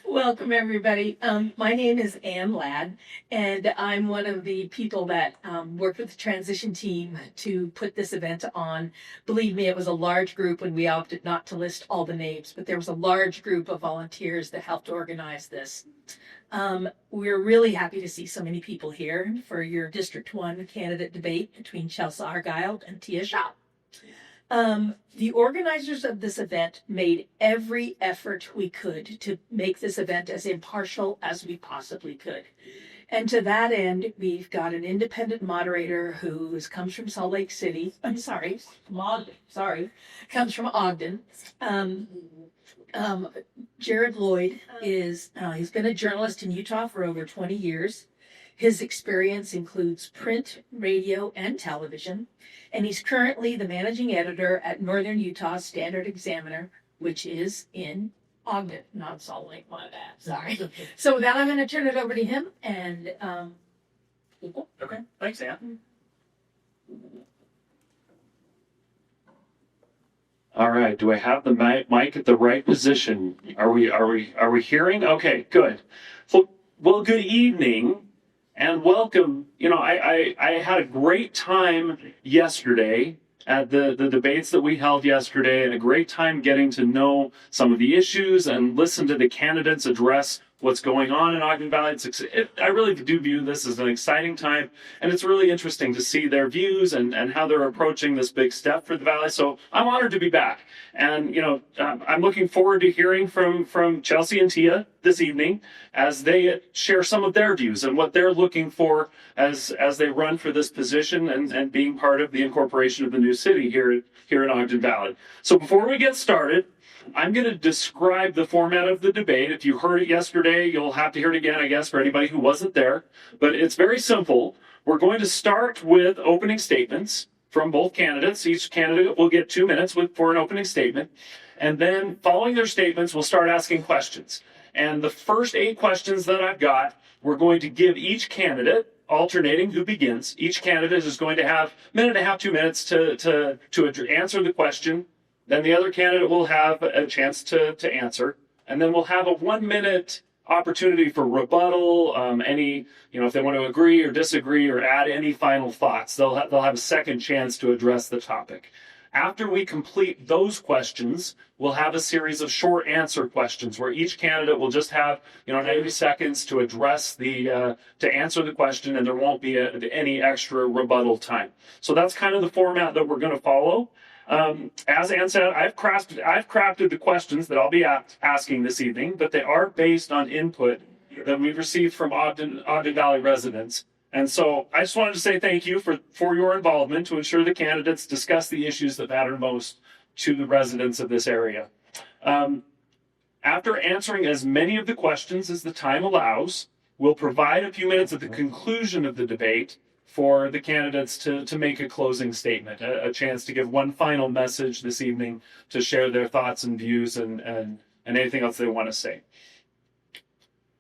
Welcome, everybody. My name is Ann Ladd, and I'm one of the people that worked with the transition team to put this event on. Believe me, it was a large group, and we opted not to list all the names, but there was a large group of volunteers that helped organize this. We're really happy to see so many people here for your District 1 candidate debate between Chelsea Argyle and Tia Shaw. The organizers of this event made every effort we could to make this event as impartial as we possibly could. And to that end, we've got an independent moderator who comes from Salt Lake City. Comes from Ogden. Jared Lloyd he's been a journalist in Utah for over 20 years. His experience includes print, radio, and television, and he's currently the managing editor at Northern Utah Standard Examiner, which is in Ogden, not Salt Lake, my bad, sorry. So with that, I'm going to turn it over to him, and Okay, thanks, Ann. All right, do I have the mic at the right position? Are we hearing? Okay, good. Well, good evening. And welcome. I had a great time yesterday at the debates that we held yesterday, and a great time getting to know some of the issues and listen to the candidates address what's going on in Ogden Valley. I really do view this as an exciting time, and it's really interesting to see their views and how they're approaching this big step for the Valley. So I'm honored to be back. And, I'm looking forward to hearing from Chelsea and Tia this evening as they share some of their views and what they're looking for as they run for this position and being part of the incorporation of the new city here in Ogden Valley. So before we get started, I'm going to describe the format of the debate. If you heard it yesterday, you'll have to hear it again, I guess, for anybody who wasn't there. But it's very simple. We're going to start with opening statements from both candidates. Each candidate will get 2 minutes for an opening statement. And then following their statements, we'll start asking questions. And the first 8 questions that I've got, we're going to give each candidate, alternating who begins. Each candidate is going to have a minute and a half, 2 minutes to answer the question. Then the other candidate will have a chance to answer. And then we'll have a 1 minute opportunity for rebuttal, if they want to agree or disagree or add any final thoughts. They'll have a second chance to address the topic. After we complete those questions, we'll have a series of short answer questions where each candidate will just have 90 seconds to address to answer the question, and there won't be any extra rebuttal time. So that's kind of the format that we're going to follow. As Ann said, I've crafted the questions that I'll be asking this evening, but they are based on input that we've received from Ogden Valley residents. And so I just wanted to say thank you for your involvement to ensure the candidates discuss the issues that matter most to the residents of this area. After answering as many of the questions as the time allows, we'll provide a few minutes at the conclusion of the debate for the candidates to make a closing statement, a chance to give one final message this evening to share their thoughts and views and anything else they want to say.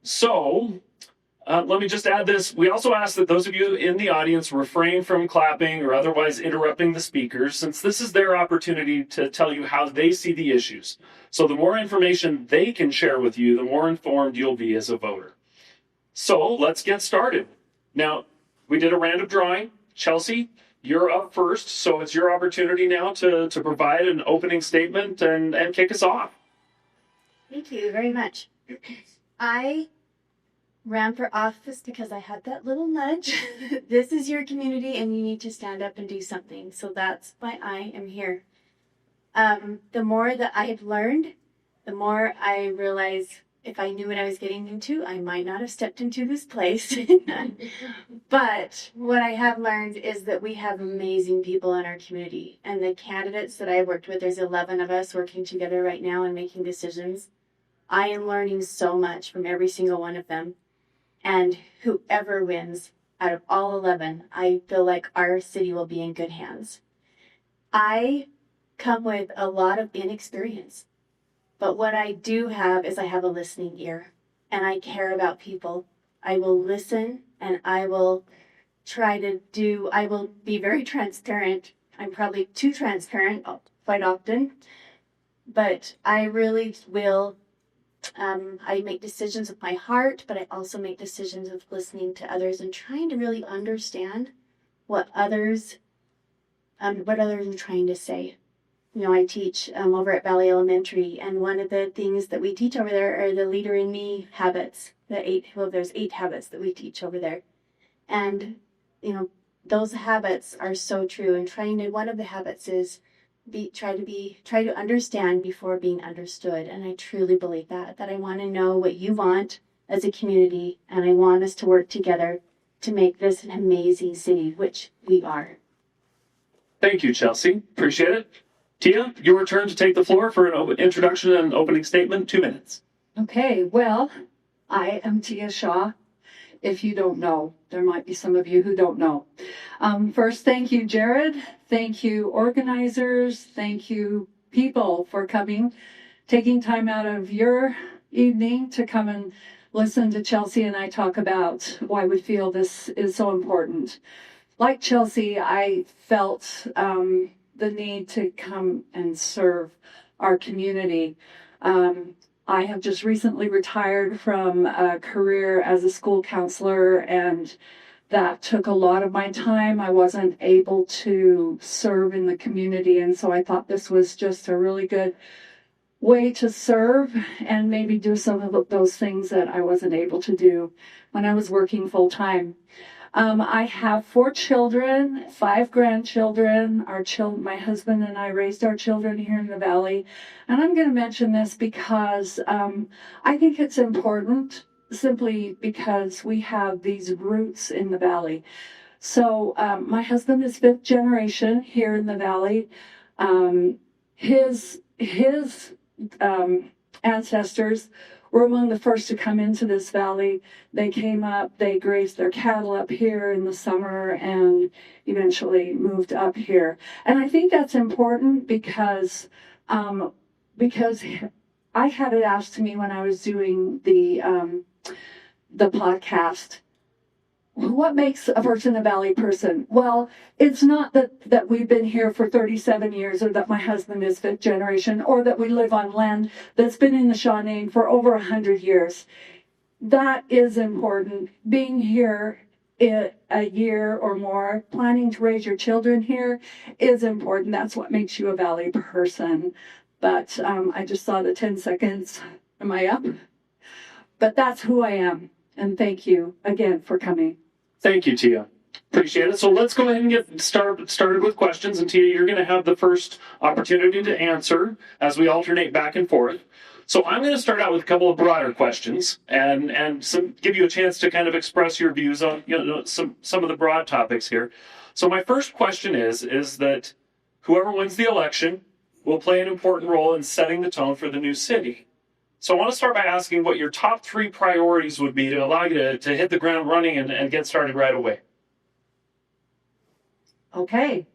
So let me just add this. We also ask that those of you in the audience refrain from clapping or otherwise interrupting the speakers, since this is their opportunity to tell you how they see the issues. So the more information they can share with you, the more informed you'll be as a voter. So let's get started. Now, we did a random drawing. Chelsea, you're up first, so it's your opportunity now to provide an opening statement and kick us off. Thank you very much. I ran for office because I had that little nudge. This is your community and you need to stand up and do something. So that's why I am here. The more that I've learned, the more I realize if I knew what I was getting into, I might not have stepped into this place. But what I have learned is that we have amazing people in our community. And the candidates that I worked with, there's 11 of us working together right now and making decisions. I am learning so much from every single one of them. And whoever wins out of all 11, I feel like our city will be in good hands. I come with a lot of inexperience. But what I do have is I have a listening ear, and I care about people. I will listen, and I will I will be very transparent. I'm probably too transparent quite often, but I really will I make decisions with my heart, but I also make decisions with listening to others and trying to really understand what others are trying to say. I teach over at Valley Elementary, and one of the things that we teach over there are the Leader in Me habits. There's 8 habits that we teach over there, and those habits are so true. And one of the habits is try to understand before being understood. And I truly believe that I want to know what you want as a community, and I want us to work together to make this an amazing city, which we are. Thank you, Chelsea. Appreciate it. Tia, your turn to take the floor for an introduction and opening statement. 2 minutes. Okay, well, I am Tia Shaw. If you don't know, there might be some of you who don't know. First, thank you, Jared. Thank you, organizers. Thank you, people, for coming, taking time out of your evening to come and listen to Chelsea and I talk about why we feel this is so important. Like Chelsea, I felt the need to come and serve our community. I have just recently retired from a career as a school counselor, and that took a lot of my time. I wasn't able to serve in the community, and so I thought this was just a really good way to serve and maybe do some of those things that I wasn't able to do when I was working full time. I have 4 children, 5 grandchildren. My husband and I raised our children here in the Valley. And I'm going to mention this because I think it's important, simply because we have these roots in the Valley. So my husband is 5th generation here in the Valley. His ancestors were among the first to come into this valley. They came up, they grazed their cattle up here in the summer and eventually moved up here. And I think that's important because I had it asked to me when I was doing the podcast, what makes a person a Valley person? Well, it's not that we've been here for 37 years, or that my husband is 5th generation, or that we live on land that's been in the Shaw name for over 100 years. That is important. Being here a year or more, planning to raise your children here is important. That's what makes you a Valley person. But I just saw the 10 seconds. Am I up? But that's who I am. And thank you again for coming. Thank you, Tia. Appreciate it. So let's go ahead and get started with questions. And Tia, you're going to have the first opportunity to answer as we alternate back and forth. So I'm going to start out with a couple of broader questions and give you a chance to kind of express your views on some of the broad topics here. So my first question is that whoever wins the election will play an important role in setting the tone for the new city. So I want to start by asking what your top 3 priorities would be to allow you to hit the ground running and get started right away. Okay,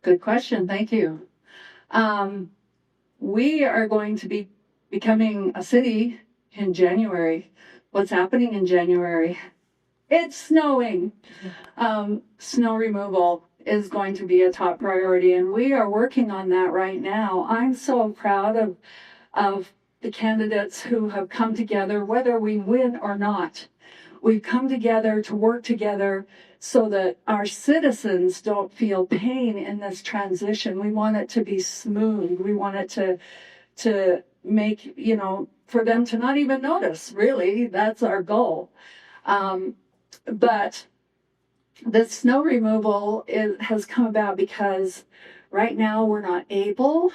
good question. Thank you. We are going to be becoming a city in January. What's happening in January? It's snowing. Snow removal is going to be a top priority, and we are working on that right now. I'm so proud of the candidates who have come together, whether we win or not. We've come together to work together so that our citizens don't feel pain in this transition. We want it to be smooth. We want it to make, for them to not even notice, really. That's our goal. But the snow removal has come about because right now we're not able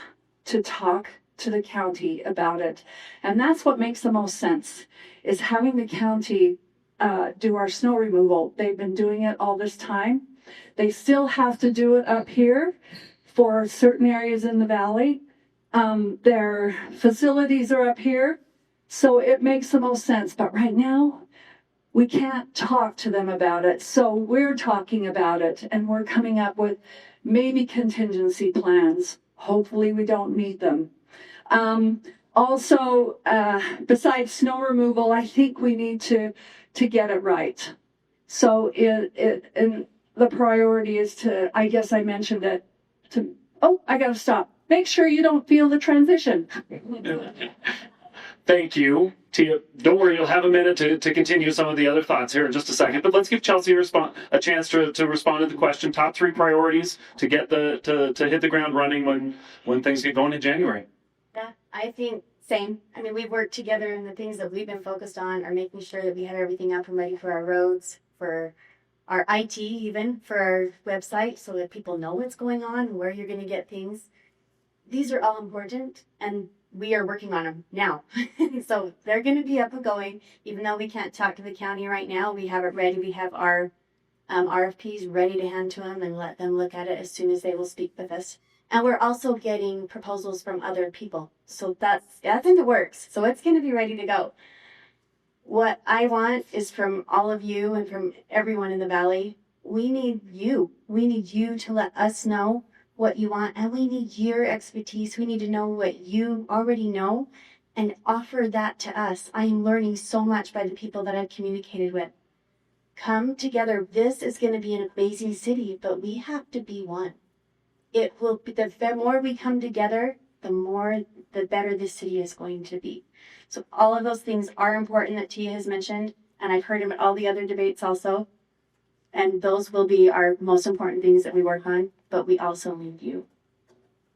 to talk to the county about it. And that's what makes the most sense, is having the county do our snow removal. They've been doing it all this time. They still have to do it up here for certain areas in the valley. Their facilities are up here, so it makes the most sense. But right now, we can't talk to them about it. So we're talking about it, and we're coming up with maybe contingency plans. Hopefully we don't need them. Also, besides snow removal, I think we need to get it right. So and the priority is to, I guess I mentioned it, I gotta stop. Make sure you don't feel the transition. Thank you, Tia. Don't worry, you'll have a minute to continue some of the other thoughts here in just a second. But let's give Chelsea a chance to respond to the question. Top 3 priorities to get to hit the ground running when things get going in January. Yeah, I think same. I mean, we've worked together, and the things that we've been focused on are making sure that we have everything up and ready for our roads, for our IT, even for our website, so that people know what's going on and where you're going to get things. These are all important, and we are working on them now. So they're going to be up and going. Even though we can't talk to the county right now, we have it ready. We have our RFPs ready to hand to them and let them look at it as soon as they will speak with us. And we're also getting proposals from other people. So that's in the works. So it's going to be ready to go. What I want is from all of you and from everyone in the valley, we need you. We need you to let us know what you want, and we need your expertise. We need to know what you already know and offer that to us. I am learning so much by the people that I've communicated with. Come together. This is going to be an amazing city, but we have to be one. It will be, the more we come together, the better this city is going to be. So all of those things are important that Tia has mentioned, and I've heard them at all the other debates also. And those will be our most important things that we work on, but we also need you.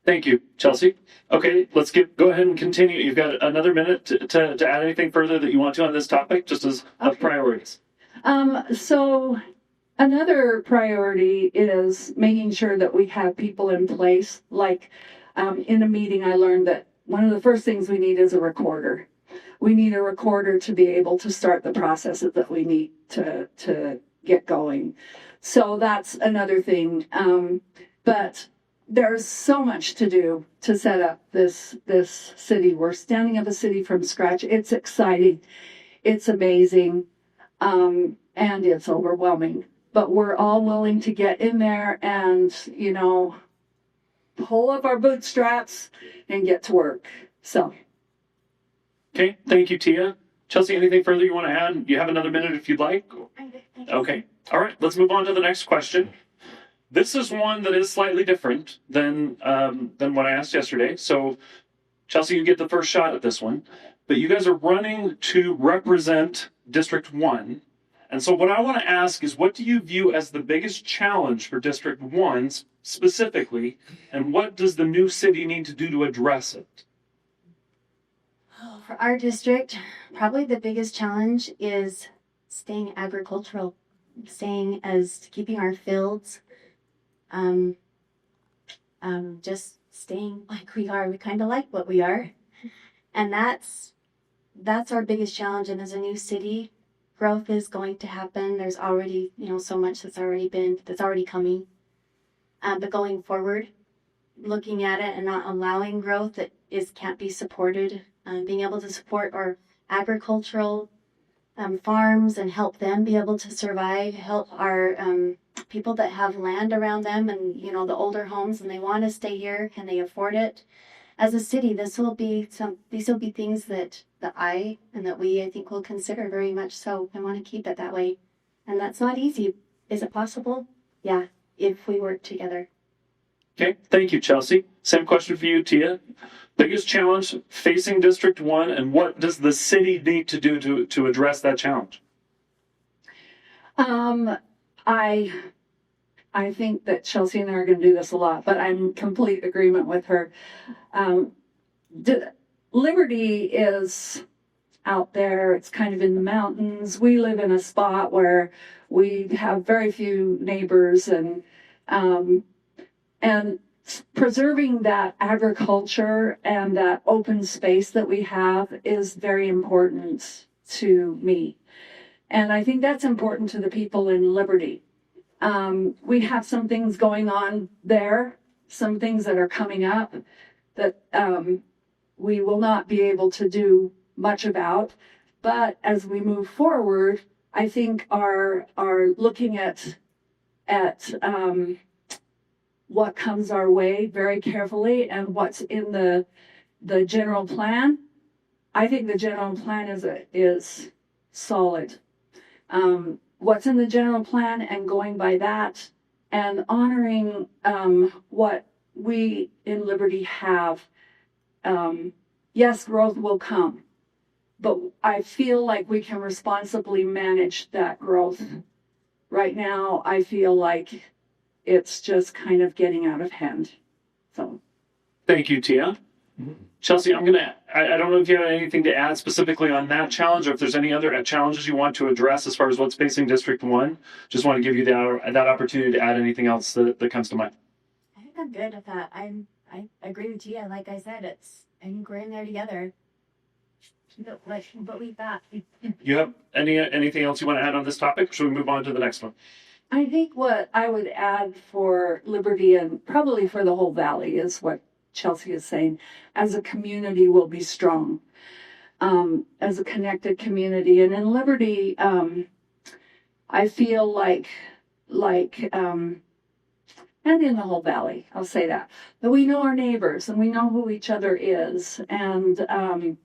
Thank you, Chelsea. Okay, let's go ahead and continue. You've got another minute to add anything further that you want to on this topic, just as priorities. So another priority is making sure that we have people in place. Like in a meeting, I learned that one of the first things we need is a recorder. We need a recorder to be able to start the processes that we need to get going. So that's another thing. But there's so much to do to set up this city. We're standing up a city from scratch. It's exciting. It's amazing. And it's overwhelming. But we're all willing to get in there and, pull up our bootstraps and get to work. So. Okay, thank you, Tia. Chelsea, anything further you want to add? You have another minute if you'd like. Okay. All right, let's move on to the next question. This is one that is slightly different than what I asked yesterday. So, Chelsea, you get the first shot at this one. But you guys are running to represent District 1. And so what I want to ask is, what do you view as the biggest challenge for District 1 specifically, and what does the new city need to do to address it? For our district, probably the biggest challenge is staying agricultural, keeping our fields, just staying like we are. We kind of like what we are. And that's our biggest challenge. And as a new city, growth is going to happen. There's already, so much that's already coming. But going forward, looking at it and not allowing growth that can't be supported, being able to support our agricultural farms and help them be able to survive, help our people that have land around them and, the older homes and they want to stay here, can they afford it? As a city, these will be things that I think will consider very much so. I want to keep it that way. And that's not easy. Is it possible? Yeah, if we work together. Okay, thank you, Chelsea. Same question for you, Tia. Biggest challenge facing District 1, and what does the city need to do to address that challenge? I think that Chelsea and I are going to do this a lot, but I'm in complete agreement with her. Liberty is out there. It's kind of in the mountains. We live in a spot where we have very few neighbors, and preserving that agriculture and that open space that we have is very important to me. And I think that's important to the people in Liberty. We have some things going on there, some things that are coming up that we will not be able to do much about. But as we move forward, I think are looking at what comes our way very carefully and what's in the general plan. I think the general plan is solid. What's in the general plan and going by that and honoring what we in Liberty have. Yes, growth will come, but I feel like we can responsibly manage that growth. Right now, I feel like it's just kind of getting out of hand. So, Thank you, Tia. Chelsea, I don't know if you have anything to add specifically on that challenge, or if there's any other challenges you want to address as far as what's facing District 1. Just want to give you that opportunity to add anything else that comes to mind. I think I'm good with that. I agree with Tia. Like I said, I think we're in there together. But we got. You have anything else you want to add on this topic? Or should we move on to the next one? I think what I would add for Liberty and probably for the whole valley is what Chelsea is saying. As a community, we'll be strong. As a connected community, and in Liberty, I feel like, and in the whole valley, I'll say that we know our neighbors and we know who each other is, and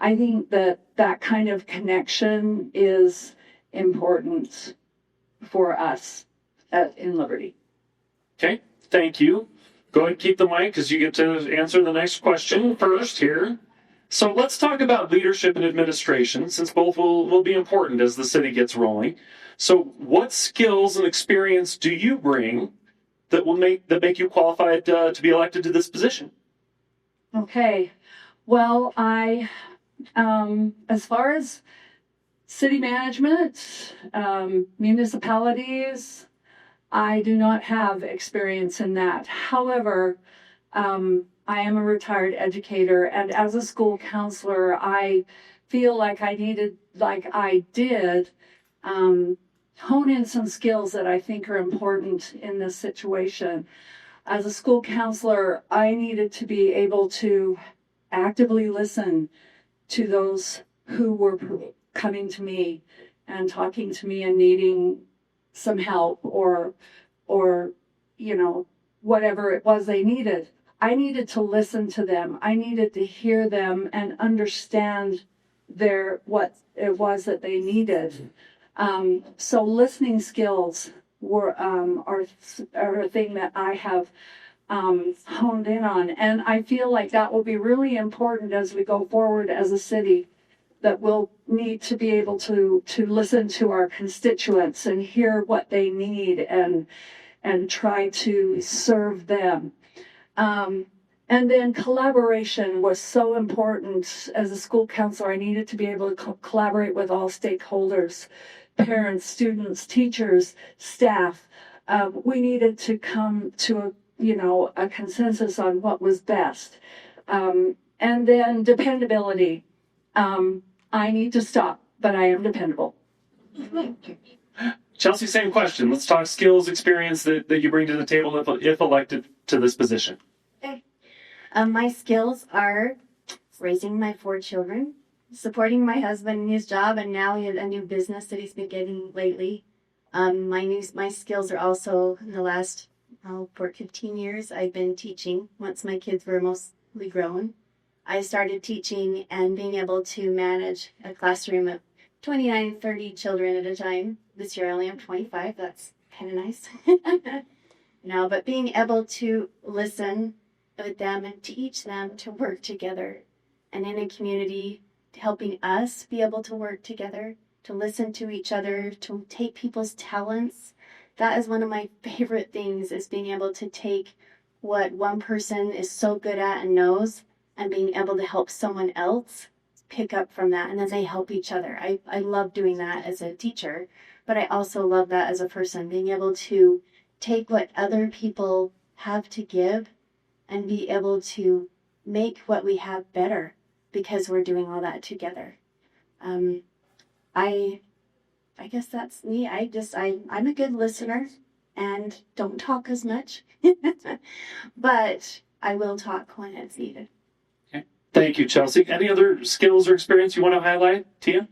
I think that kind of connection is important for us in Liberty. Okay, thank you. Go ahead and keep the mic because you get to answer the next question first here. So let's talk about leadership and administration, since both will be important as the city gets rolling. So what skills and experience do you bring that make you qualified to be elected to this position? Okay, well, I as far as city management, municipalities, I do not have experience in that. However, I am a retired educator, and as a school counselor, I feel like I did, hone in some skills that I think are important in this situation. As a school counselor, I needed to be able to actively listen to those who were coming to me and talking to me and needing some help or whatever it was they needed. I needed to listen to them. I needed to hear them and understand what it was that they needed. So listening skills are a thing that I have honed in on, and I feel like that will be really important as we go forward as a city, that we'll need to be able to listen to our constituents and hear what they need and try to serve them. And then collaboration was so important. As a school counselor, I needed to be able to collaborate with all stakeholders, parents, students, teachers, staff. We needed to come to a consensus on what was best. And then dependability. I need to stop, but I am dependable. Chelsea, same question. Let's talk skills, experience that you bring to the table if elected to this position. Okay. My skills are raising my 4 children, supporting my husband in his job, and now he has a new business that he's been getting lately. My skills are also in the last for 15 years I've been teaching. Once my kids were mostly grown, I started teaching and being able to manage a classroom of 29, 30 children at a time. This year I only have 25. That's kind of nice. But being able to listen with them and teach them to work together, and in a community, helping us be able to work together, to listen to each other, to take people's talents. That is one of my favorite things, is being able to take what one person is so good at and knows, and being able to help someone else pick up from that, and then they help each other. I love doing that as a teacher, but I also love that as a person, being able to take what other people have to give and be able to make what we have better because we're doing all that together. I guess that's me. I'm a good listener and don't talk as much, but I will talk when it's needed. Okay. Thank you, Chelsea. Any other skills or experience you want to highlight, Tia?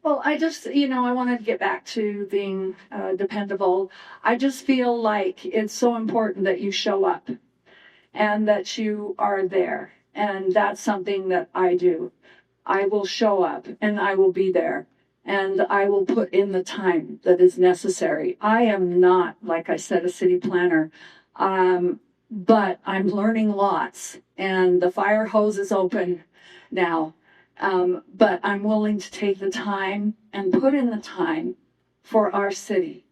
Well, I just, I wanted to get back to being dependable. I just feel like it's so important that you show up and that you are there. And that's something that I do. I will show up and I will be there. And I will put in the time that is necessary. I am not, like I said, a city planner, but I'm learning lots. And the fire hose is open now. But I'm willing to take the time and put in the time for our city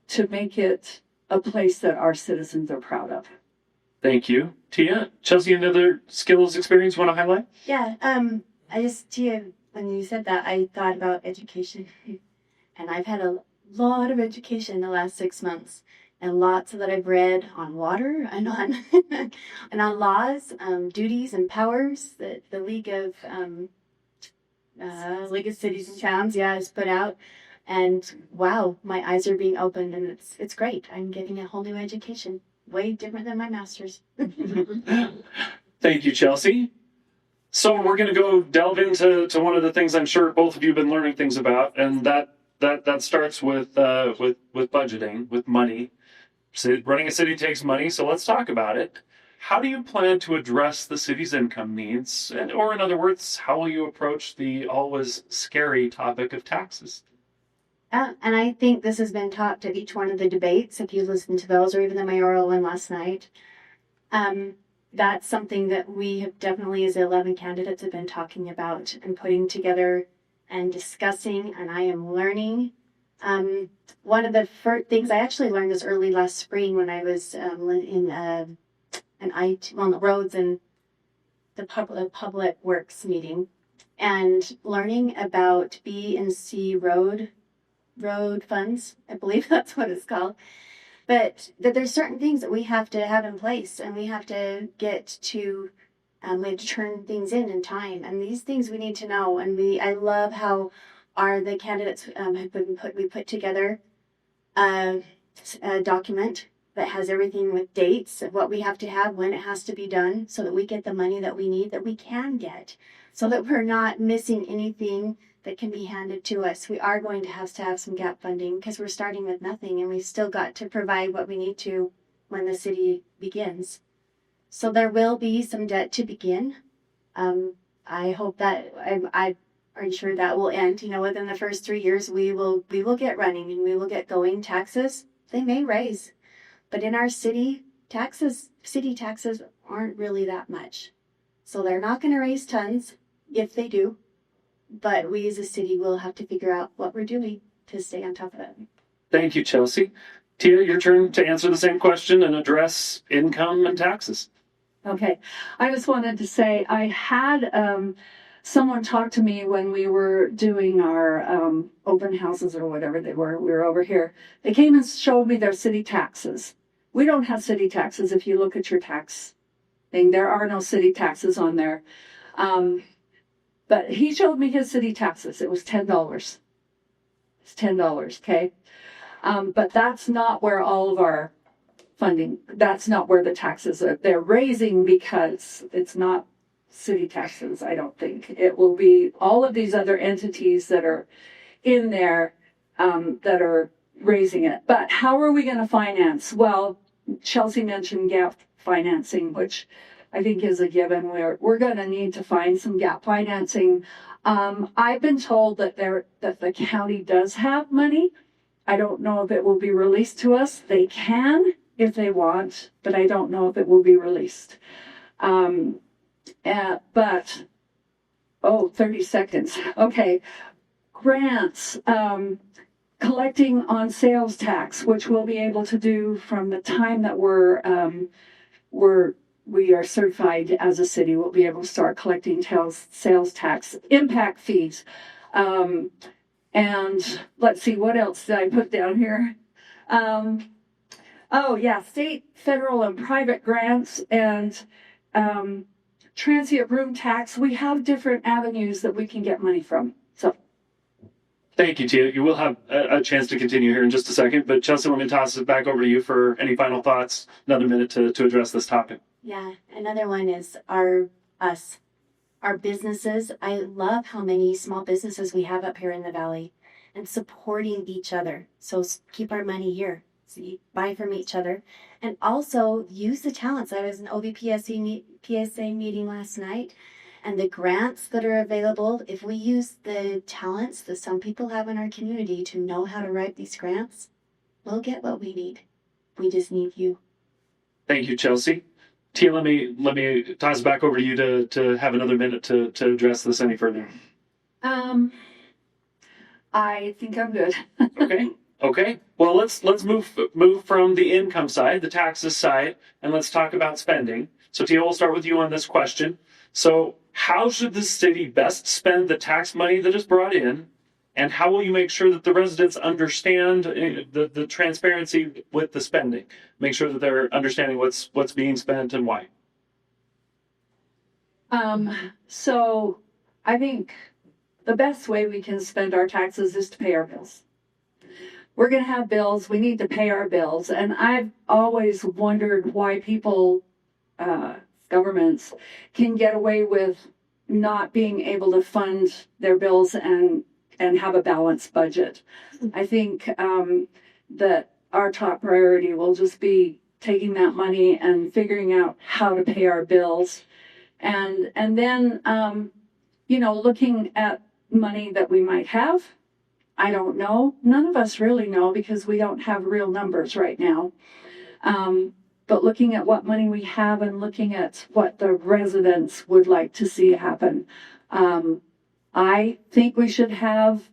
to make it a place that our citizens are proud of. Thank you. Tia, Chelsea, any other skills experience you want to highlight? Yeah, Tia, when you said that, I thought about education. And I've had a lot of education in the last 6 months, and lots that I've read on water and on and on laws, duties and powers that the League of Cities and Towns, has put out. And wow, my eyes are being opened, and it's great. I'm getting a whole new education, way different than my master's. Thank you, Chelsea. So we're going to go delve into one of the things I'm sure both of you have been learning things about, and that starts with budgeting, with money. So running a city takes money, so let's talk about it. How do you plan to address the city's income needs, or in other words, how will you approach the always scary topic of taxes? And I think this has been talked at each one of the debates, if you listen to those, or even the mayoral one last night. That's something that we have definitely, as 11 candidates, have been talking about and putting together and discussing, and I am learning. One of the first things I actually learned this early last spring when I was in on the roads and the public works meeting, and learning about B and C road funds. I believe that's what it's called. But that there's certain things that we have to have in place, and we have to get to. We have to turn things in time, and these things we need to know. And I love how the candidates we put together a document that has everything with dates of what we have to have, when it has to be done, so that we get the money that we need, that we can get, so that we're not missing anything that can be handed to us. We are going to have some gap funding, because we're starting with nothing, and we've still got to provide what we need to when the city begins. So there will be some debt to begin. I hope that I'm sure that will end. Within the first 3 years, we will get running, and we will get going. Taxes, they may raise, but in our city taxes aren't really that much. So they're not going to raise tons if they do, but we as a city will have to figure out what we're doing to stay on top of it. Thank you, Chelsea. Tia, your turn to answer the same question and address income and taxes. Okay. I just wanted to say I had someone talk to me when we were doing our open houses or whatever they were. We were over here. They came and showed me their city taxes. We don't have city taxes. If you look at your tax thing, there are no city taxes on there. But he showed me his city taxes. It was $10. It's $10, okay? But that's not where all of our funding, that's not where the taxes are. They're raising because it's not city taxes, I don't think. It will be all of these other entities that are in there that are raising it. But how are we going to finance? Well, Chelsea mentioned gap financing, which I think is a given. We're going to need to find some gap financing. I've been told that the county does have money. I don't know if it will be released to us. They can if they want, but I don't know if it will be released. 30 seconds. Okay. Grants, collecting on sales tax, which we'll be able to do from the time that we are certified as a city. We'll be able to start collecting sales tax, impact fees. And let's see, what else did I put down here? State, federal, and private grants, and transient room tax. We have different avenues that we can get money from. So, thank you, Tia. You will have a chance to continue here in just a second, but Chelsea, let me toss it back over to you for any final thoughts. Another minute to address this topic. Yeah, another one is our businesses. I love how many small businesses we have up here in the valley, and supporting each other. So keep our money here. See, buy from each other, and also use the talents. I was in PSA meeting last night, and the grants that are available. If we use the talents that some people have in our community to know how to write these grants, we'll get what we need. We just need you. Thank you, Chelsea. Tia, let me toss it back over to you to have another minute to address this any further. I think I'm good. Okay. Okay. Well, let's move from the income side, the taxes side, and let's talk about spending. So Tia, we'll start with you on this question. So how should the city best spend the tax money that is brought in? And how will you make sure that the residents understand the transparency with the spending? Make sure that they're understanding what's being spent and why. So I think the best way we can spend our taxes is to pay our bills. We're going to have bills. We need to pay our bills. And I've always wondered why people, governments, can get away with not being able to fund their bills and have a balanced budget. I think that our top priority will just be taking that money and figuring out how to pay our bills. And then, looking at money that we might have. I don't know. None of us really know because we don't have real numbers right now. But looking at what money we have and looking at what the residents would like to see happen, I think we should have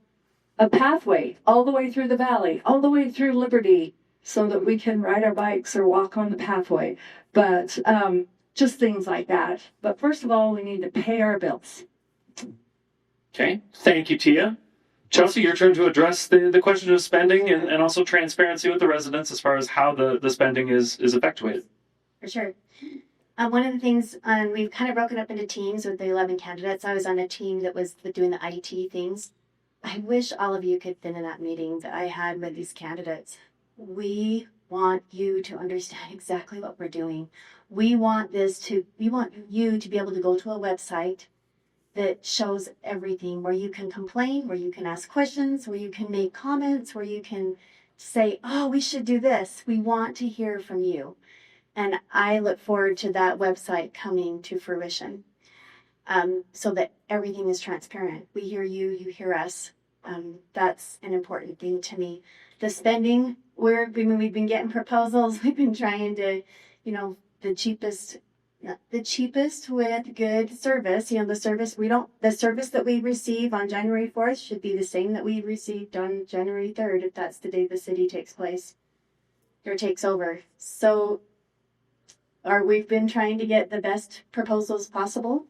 a pathway all the way through the valley, all the way through Liberty, so that we can ride our bikes or walk on the pathway. But just things like that. But first of all, we need to pay our bills. Okay. Thank you, Tia. Chelsea, your turn to address the question of spending and also transparency with the residents as far as how the spending is effectuated. For sure. One of the things, we've kind of broken up into teams with the 11 candidates. I was on a team that was doing the IT things. I wish all of you could have been in that meeting that I had with these candidates. We want you to understand exactly what we're doing. We want you to be able to go to a website that shows everything, where you can complain, where you can ask questions, where you can make comments, where you can say, oh, we should do this. We want to hear from you. And I look forward to that website coming to fruition, so that everything is transparent. We hear you, you hear us. That's an important thing to me. The spending, we've been getting proposals. We've been trying to, the cheapest with good service. The service that we receive on January 4th should be the same that we received on January 3rd, if that's the day the city takes over. So we've been trying to get the best proposals possible.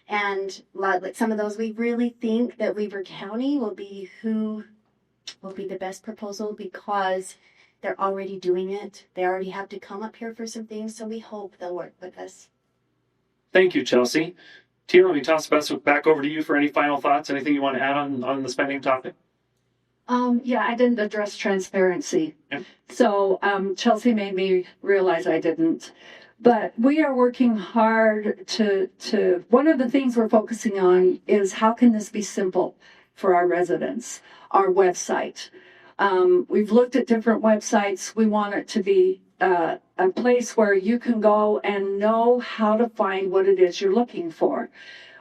And like some of those, we really think that Weaver County will be the best proposal because they're already doing it. They already have to come up here for some things. So we hope they'll work with us. Thank you, Chelsea. Tia, let me toss it back over to you for any final thoughts. Anything you want to add on the spending topic? Yeah, I didn't address transparency. Yeah. So Chelsea made me realize I didn't. But we are working hard to one of the things we're focusing on is how can this be simple for our residents, our website. We've looked at different websites. We want it to be a place where you can go and know how to find what it is you're looking for.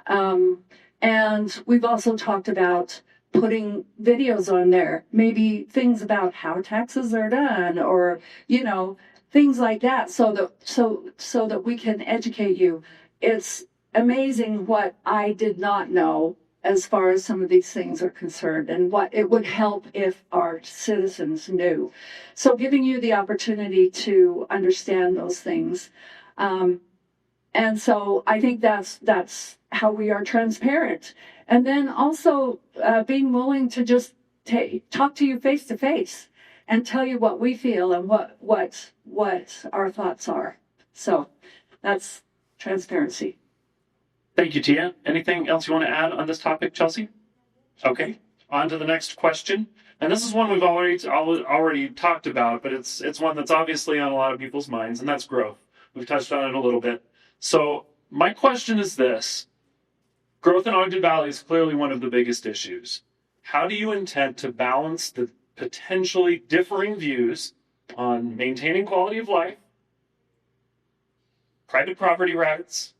And we've also talked about putting videos on there, maybe things about how taxes are done or, things like that so that we can educate you. It's amazing what I did not know as far as some of these things are concerned and what it would help if our citizens knew. So giving you the opportunity to understand those things. And so I think that's how we are transparent. And then also being willing to just talk to you face to face and tell you what we feel and what our thoughts are. So that's transparency. Thank you, Tia. Anything else you want to add on this topic, Chelsea? Okay, on to the next question. And this is one we've already talked about, but it's one that's obviously on a lot of people's minds, and that's growth. We've touched on it a little bit. So my question is this. Growth in Ogden Valley is clearly one of the biggest issues. How do you intend to balance the potentially differing views on maintaining quality of life, private property rights,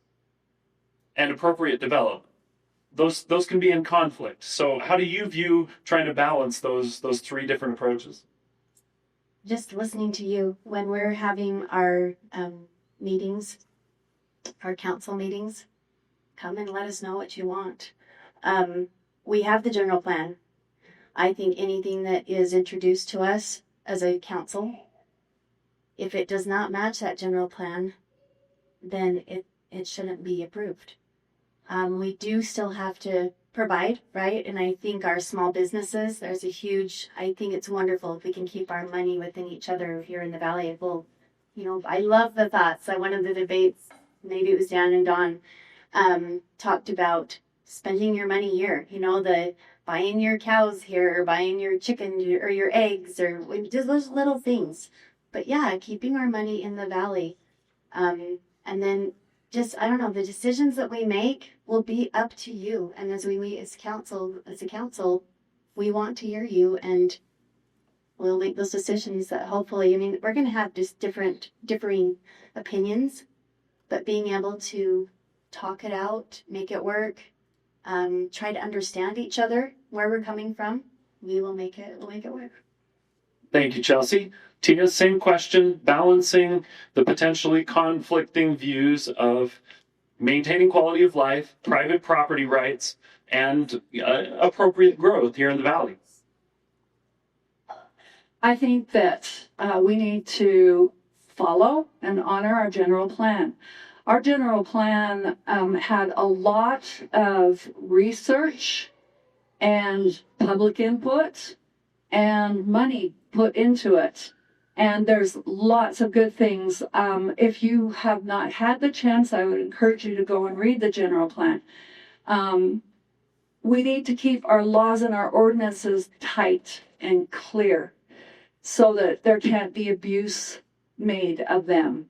and appropriate development? Those can be in conflict. So how do you view trying to balance those three different approaches? Just listening to you when we're having our meetings, our council meetings. Come and let us know what you want. We have the general plan. I think anything that is introduced to us as a council, if it does not match that general plan, then it shouldn't be approved. We do still have to provide, right? And I think our small businesses, I think it's wonderful if we can keep our money within each other here in the Valley. Well, I love the thoughts. One of the debates, maybe it was Dan and Don, talked about spending your money here, the buying your cows here or buying your chicken or your eggs or just those little things. But yeah, keeping our money in the Valley. And then just, I don't know, the decisions that we make will be up to you. And as we meet as a council, we want to hear you and we'll make those decisions that hopefully, we're going to have just differing opinions, but being able to talk it out, make it work, try to understand each other, where we're coming from, we'll make it work. Thank you, Chelsea. Tia, same question, balancing the potentially conflicting views of maintaining quality of life, private property rights, and appropriate growth here in the Valley. I think that we need to follow and honor our general plan. Our general plan had a lot of research and public input and money put into it. And there's lots of good things. If you have not had the chance, I would encourage you to go and read the general plan. We need to keep our laws and our ordinances tight and clear so that there can't be abuse made of them.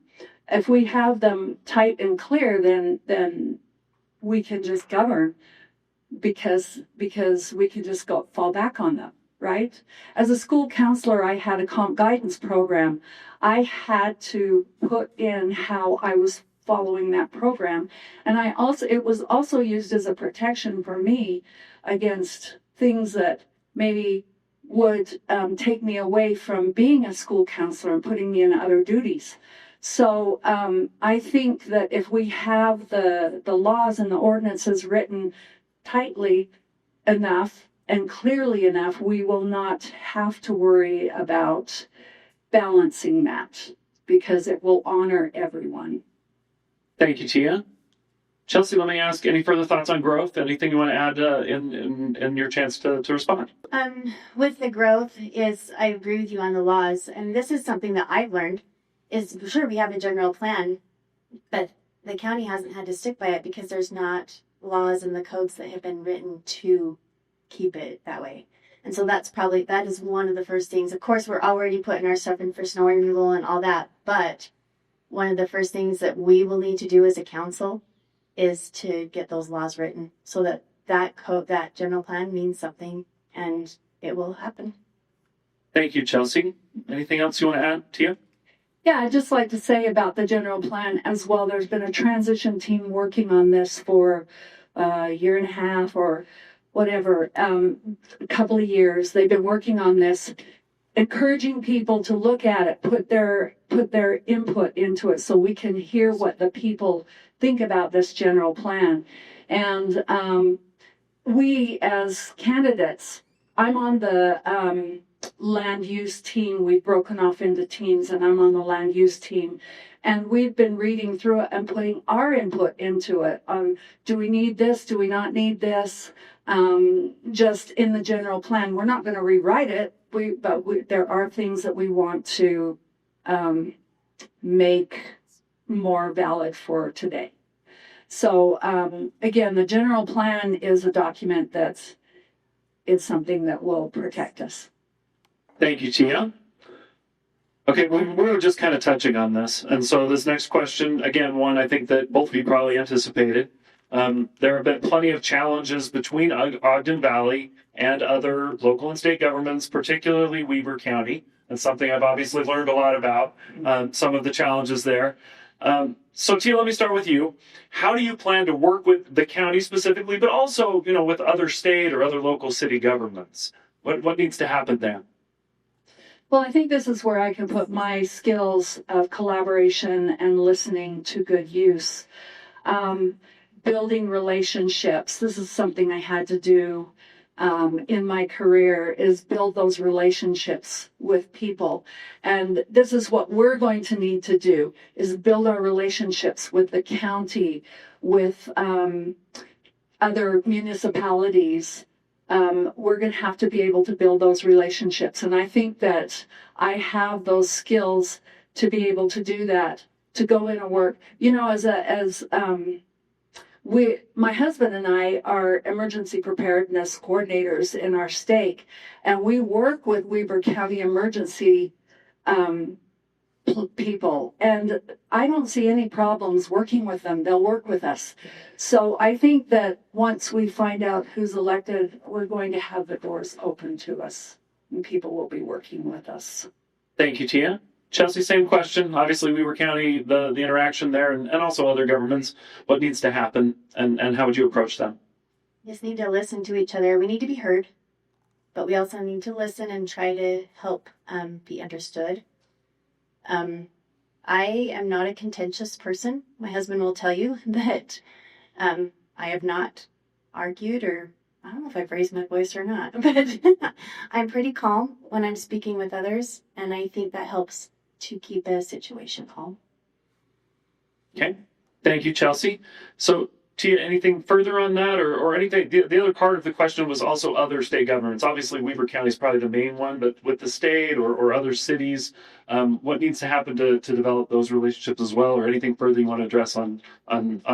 If we have them tight and clear, then we can just govern because we can just fall back on them. Right? As a school counselor, I had a comp guidance program. I had to put in how I was following that program. And it was also used as a protection for me against things that maybe would take me away from being a school counselor and putting me in other duties. So I think that if we have the laws and the ordinances written tightly enough, and clearly enough, we will not have to worry about balancing that because it will honor everyone. Thank you, Tia. Chelsea, let me ask, any further thoughts on growth? Anything you want to add in your chance to respond? With the growth I agree with you on the laws. And this is something that I've learned is, sure, we have a general plan, but the county hasn't had to stick by it because there's not laws and the codes that have been written to keep it that way. And so that is one of the first things. Of course, we're already putting our stuff in for snow removal and all that, but one of the first things that we will need to do as a council is to get those laws written so that general plan means something and it will happen. Thank you, Chelsea. Anything else you want to add, Tia? Yeah, I'd just like to say about the general plan as well, there's been a transition team working on this for a year and a half or whatever, a couple of years. They've been working on this, encouraging people to look at it, put their input into it so we can hear what the people think about this general plan. And we as candidates, I'm on the land use team. We've broken off into teams and I'm on the land use team. And we've been reading through it and putting our input into it. Do we need this? Do we not need this? Just in the general plan. We're not going to rewrite it, but there are things that we want to make more valid for today. So again, the general plan is a document it's something that will protect us. Thank you, Tia. Okay, we were just kind of touching on this. And so this next question, again, one I think that both of you probably anticipated. There have been plenty of challenges between Ogden Valley and other local and state governments, particularly Weber County. That's something I've obviously learned a lot about, some of the challenges there. So Tia, let me start with you. How do you plan to work with the county specifically, but also, with other state or other local city governments? What needs to happen there? Well, I think this is where I can put my skills of collaboration and listening to good use. Building relationships. This is something I had to do in my career, is build those relationships with people. And this is what we're going to need to do, is build our relationships with the county, with other municipalities. We're going to have to be able to build those relationships. And I think that I have those skills to be able to do that, to go in and work. You know, my husband and I are emergency preparedness coordinators in our stake, and we work with Weber County emergency people, and I don't see any problems working with them. They'll work with us. So I think that once we find out who's elected, we're going to have the doors open to us, and people will be working with us. Thank you, Tia. Chelsea, same question. Obviously, Weber County, the interaction there, and also other governments. What needs to happen, and how would you approach them? We just need to listen to each other. We need to be heard, but we also need to listen and try to help be understood. I am not a contentious person. My husband will tell you that I have not argued, or I don't know if I've raised my voice or not, but I'm pretty calm when I'm speaking with others, and I think that helps to keep a situation calm. Okay. Thank you, Chelsea. So, Tia, anything further on that, or anything? The other part of the question was also other state governments. Obviously, Weber County is probably the main one, but with the state or other cities, what needs to happen to develop those relationships as well, or anything further you want to address on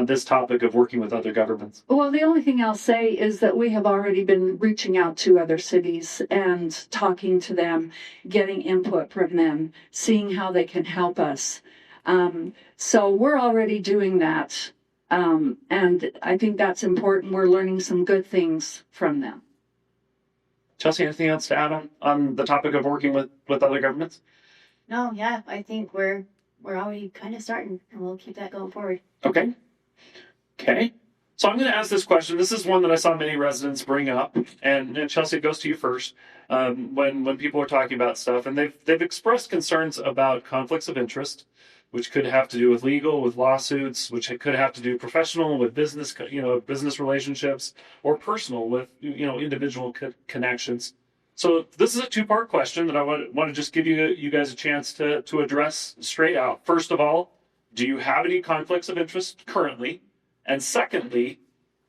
this topic of working with other governments? Well, the only thing I'll say is that we have already been reaching out to other cities and talking to them, getting input from them, seeing how they can help us. So we're already doing that. And I think that's important. We're learning some good things from them. Chelsea, anything else to add on the topic of working with other governments? No, yeah, I think we're already kind of starting, and we'll keep that going forward. Okay. So I'm going to ask this question. This is one that I saw many residents bring up, and Chelsea, it goes to you first. When people are talking about stuff, and they've expressed concerns about conflicts of interest, which could have to do with legal, with lawsuits, which could have to do professional, with business, business relationships, or personal with, individual connections. So this is a two-part question that I want to just give you guys a chance to address straight out. First of all, do you have any conflicts of interest currently? And secondly,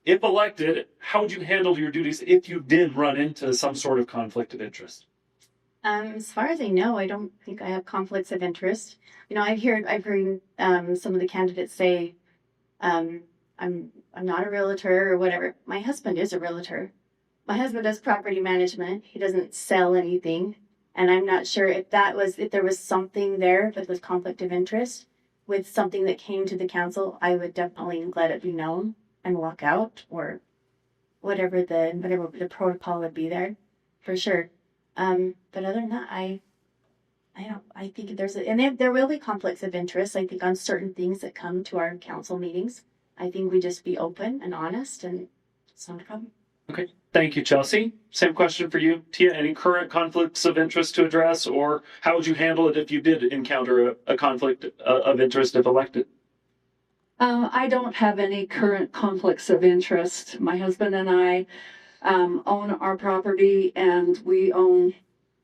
if elected, how would you handle your duties if you did run into some sort of conflict of interest? As far as I know, I don't think I have conflicts of interest. I've heard some of the candidates say, I'm not a realtor or whatever. My husband is a realtor. My husband does property management. He doesn't sell anything. And I'm not sure if there was something there that was conflict of interest with something that came to the council. I would definitely let it be known and walk out, or whatever the protocol would be there, for sure. But other than that, I think there will be conflicts of interest, I think, on certain things that come to our council meetings. I think we just be open and honest, and it's not a problem. Okay. Thank you, Chelsea. Same question for you, Tia. Any current conflicts of interest to address, or how would you handle it if you did encounter a conflict of interest if elected? I don't have any current conflicts of interest. My husband and I own our property, and we own,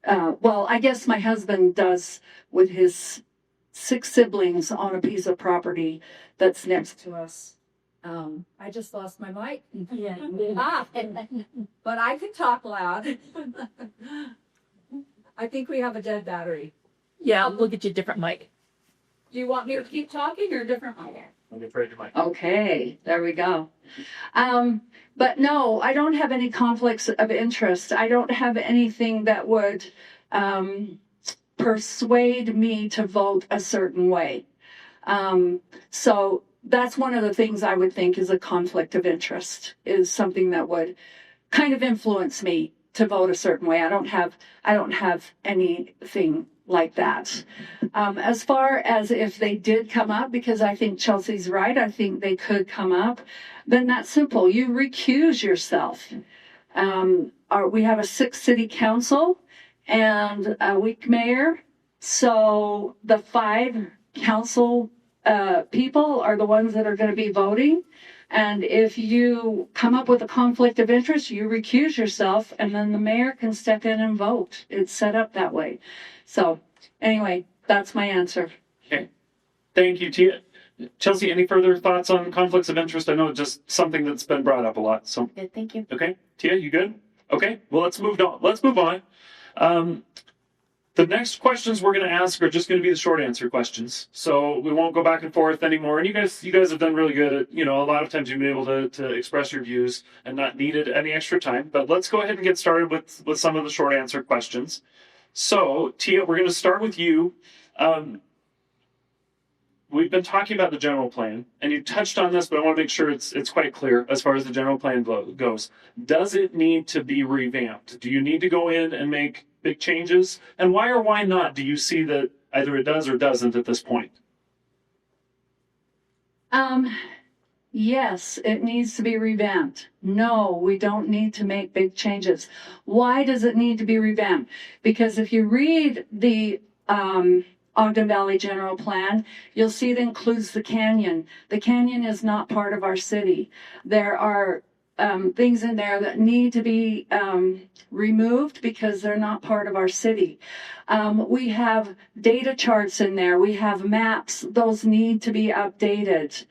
I guess my husband does with his 6 siblings on a piece of property that's next to us. I just lost my mic. Yeah. But I can talk loud. I think we have a dead battery. Yeah, we'll get you a different mic. Do you want me to keep talking or a different mic? Let me afraid your mic. Okay, there we go. But no, I don't have any conflicts of interest. I don't have anything that would persuade me to vote a certain way. So that's one of the things I would think is a conflict of interest, is something that would kind of influence me to vote a certain way. I don't have anything like that. As far as if they did come up, because I think Chelsea's right, I think they could come up, then that's simple. You recuse yourself. We have a 6 city council, and a week mayor. So the 5 council people are the ones that are going to be voting. And if you come up with a conflict of interest, you recuse yourself, and then the mayor can step in and vote. It's set up that way. So anyway, that's my answer. Okay. Thank you, Tia. Chelsea, any further thoughts on conflicts of interest? I know it's just something that's been brought up a lot. So, Good, thank you. okay. Tia, you good? Okay. Well, let's move on. The next questions we're going to ask are just going to be the short answer questions. So we won't go back and forth anymore. And you guys have done really good at, a lot of times you've been able to express your views and not needed any extra time. But let's go ahead and get started with some of the short answer questions. So Tia, we're going to start with you. We've been talking about the general plan, and you touched on this, but I want to make sure it's quite clear as far as the general plan goes. Does it need to be revamped? Do you need to go in and make big changes? And why or why not do you see that either it does or doesn't at this point? Yes, it needs to be revamped. No, we don't need to make big changes. Why does it need to be revamped? Because if you read the Ogden Valley General Plan, you'll see it includes the canyon. The canyon is not part of our city. There are things in there that need to be removed because they're not part of our city. We have data charts in there. We have maps. Those need to be updated.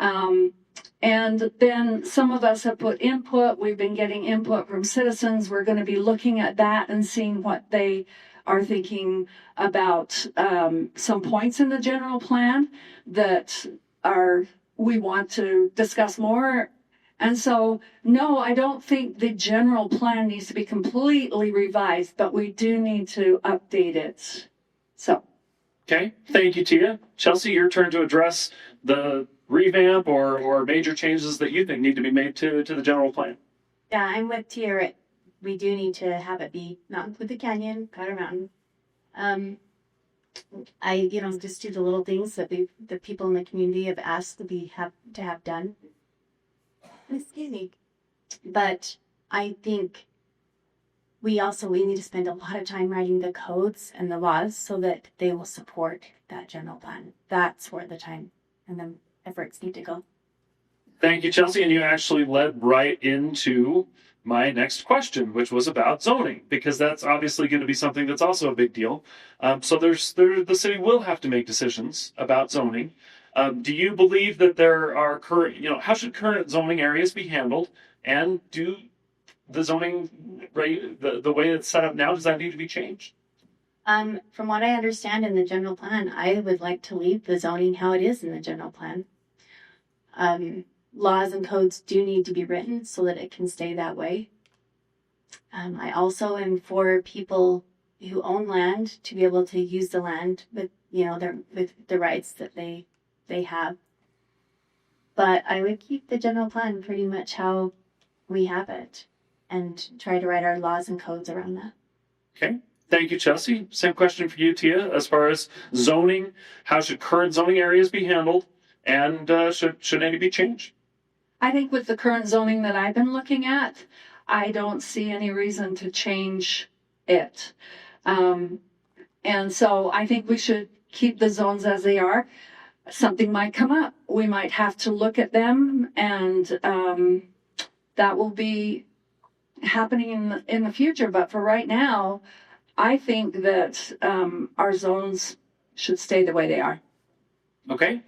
And then some of us have put input. We've been getting input from citizens. We're going to be looking at that and seeing what they are thinking about some points in the general plan that we want to discuss more. And so, no, I don't think the general plan needs to be completely revised, but we do need to update it. So. Okay, thank you, Tia. Chelsea, your turn to address the revamp or major changes that you think need to be made to the general plan. Yeah, I'm with Tia. We do need to have it be not include the canyon, Powder Mountain. I just do the little things that the people in the community have asked to have done. Excuse me. But I think we need to spend a lot of time writing the codes and the laws so that they will support that general plan. That's where the time and the efforts need to go. Thank you, Chelsea. And you actually led right into my next question, which was about zoning, because that's obviously going to be something that's also a big deal. So the city will have to make decisions about zoning. Do you believe that there are how should current zoning areas be handled? And do the zoning, the way it's set up now, does that need to be changed? From what I understand in the general plan, I would like to leave the zoning how it is in the general plan. Laws and codes do need to be written so that it can stay that way. I also am for people who own land to be able to use the land with the rights that they have. But I would keep the general plan pretty much how we have it and try to write our laws and codes around that. Okay. Thank you, Chelsea. Same question for you, Tia. As far as zoning, how should current zoning areas be handled, and should any be changed? I think with the current zoning that I've been looking at, I don't see any reason to change it. And so I think we should keep the zones as they are. Something might come up. We might have to look at them, and that will be happening in the future. But for right now, I think that our zones should stay the way they are. Okay.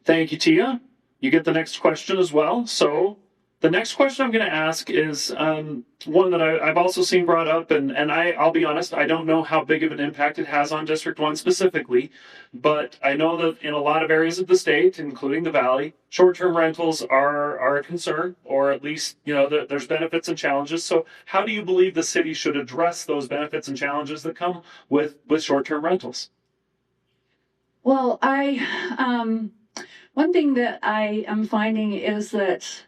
Thank you, Tia. You get the next question as well. So the next question I'm going to ask is one that I've also seen brought up, and I'll be honest, I don't know how big of an impact it has on District 1 specifically, but I know that in a lot of areas of the state, including the Valley, short-term rentals are a concern, or at least, there's benefits and challenges. So how do you believe the city should address those benefits and challenges that come with short-term rentals? Well, one thing that I am finding is that,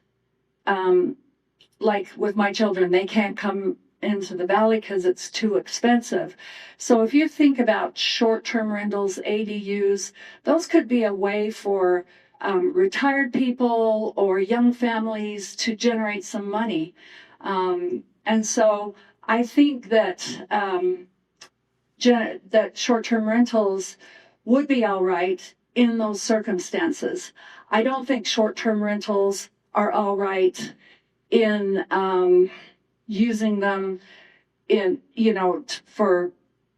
like with my children, they can't come into the Valley because it's too expensive. So if you think about short-term rentals, ADUs, those could be a way for retired people or young families to generate some money. And so I think that that short-term rentals would be all right in those circumstances. I don't think short-term rentals are all right in using them in, for,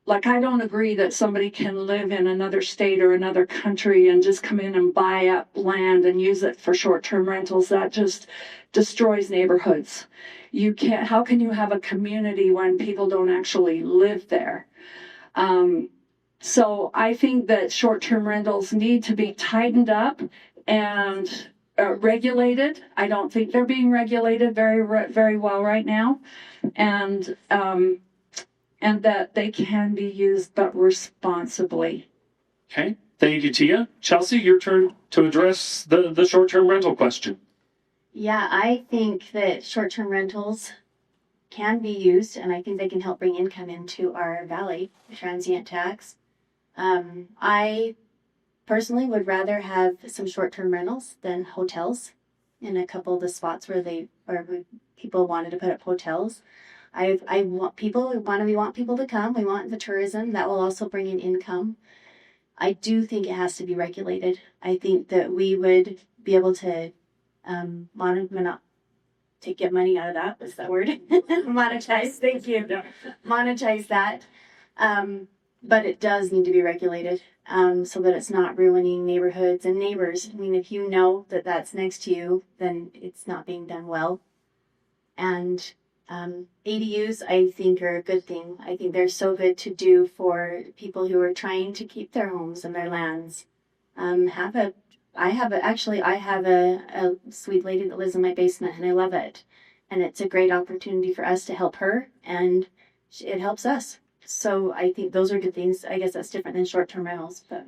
like, I don't agree that somebody can live in another state or another country and just come in and buy up land and use it for short-term rentals. That just destroys neighborhoods. How can you have a community when people don't actually live there? So I think that short-term rentals need to be tightened up and regulated. I don't think they're being regulated very well right now, and that they can be used, but responsibly. Okay, thank you, Tia. Chelsea, your turn to address the short-term rental question. Yeah, I think that short-term rentals can be used, and I think they can help bring income into our valley, the transient tax. I personally would rather have some short-term rentals than hotels in a couple of the spots where people wanted to put up hotels. I want people, we want people to come. We want the tourism that will also bring in income. I do think it has to be regulated. I think that we would be able to to get money out of that. Is that word? Monetize. Thank you. Yeah. Monetize that. But it does need to be regulated so that it's not ruining neighborhoods and neighbors. I mean, if you know that that's next to you, then it's not being done well. And ADUs, I think, are a good thing. I think they're so good to do for people who are trying to keep their homes and their lands. I have a sweet lady that lives in my basement, and I love it. And it's a great opportunity for us to help her, and it helps us. So I think those are good things. I guess that's different than short-term rentals, but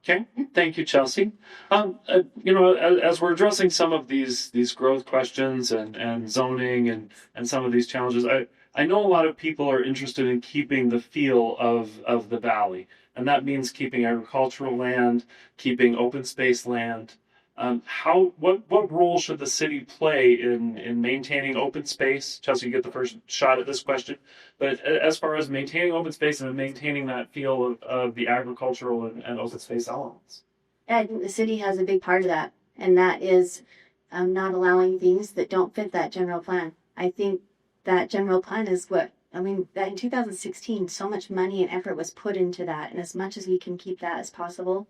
Okay, thank you, Chelsea. As we're addressing some of these growth questions and zoning and some of these challenges, I know a lot of people are interested in keeping the feel of the valley, and that means keeping agricultural land, keeping open space land. What role should the city play in maintaining open space? Chelsea, you get the first shot at this question. But as far as maintaining open space and maintaining that feel of the agricultural and open space elements. I think the city has a big part of that, and that is not allowing things that don't fit that general plan. I think that general plan is that in 2016, so much money and effort was put into that, and as much as we can keep that as possible,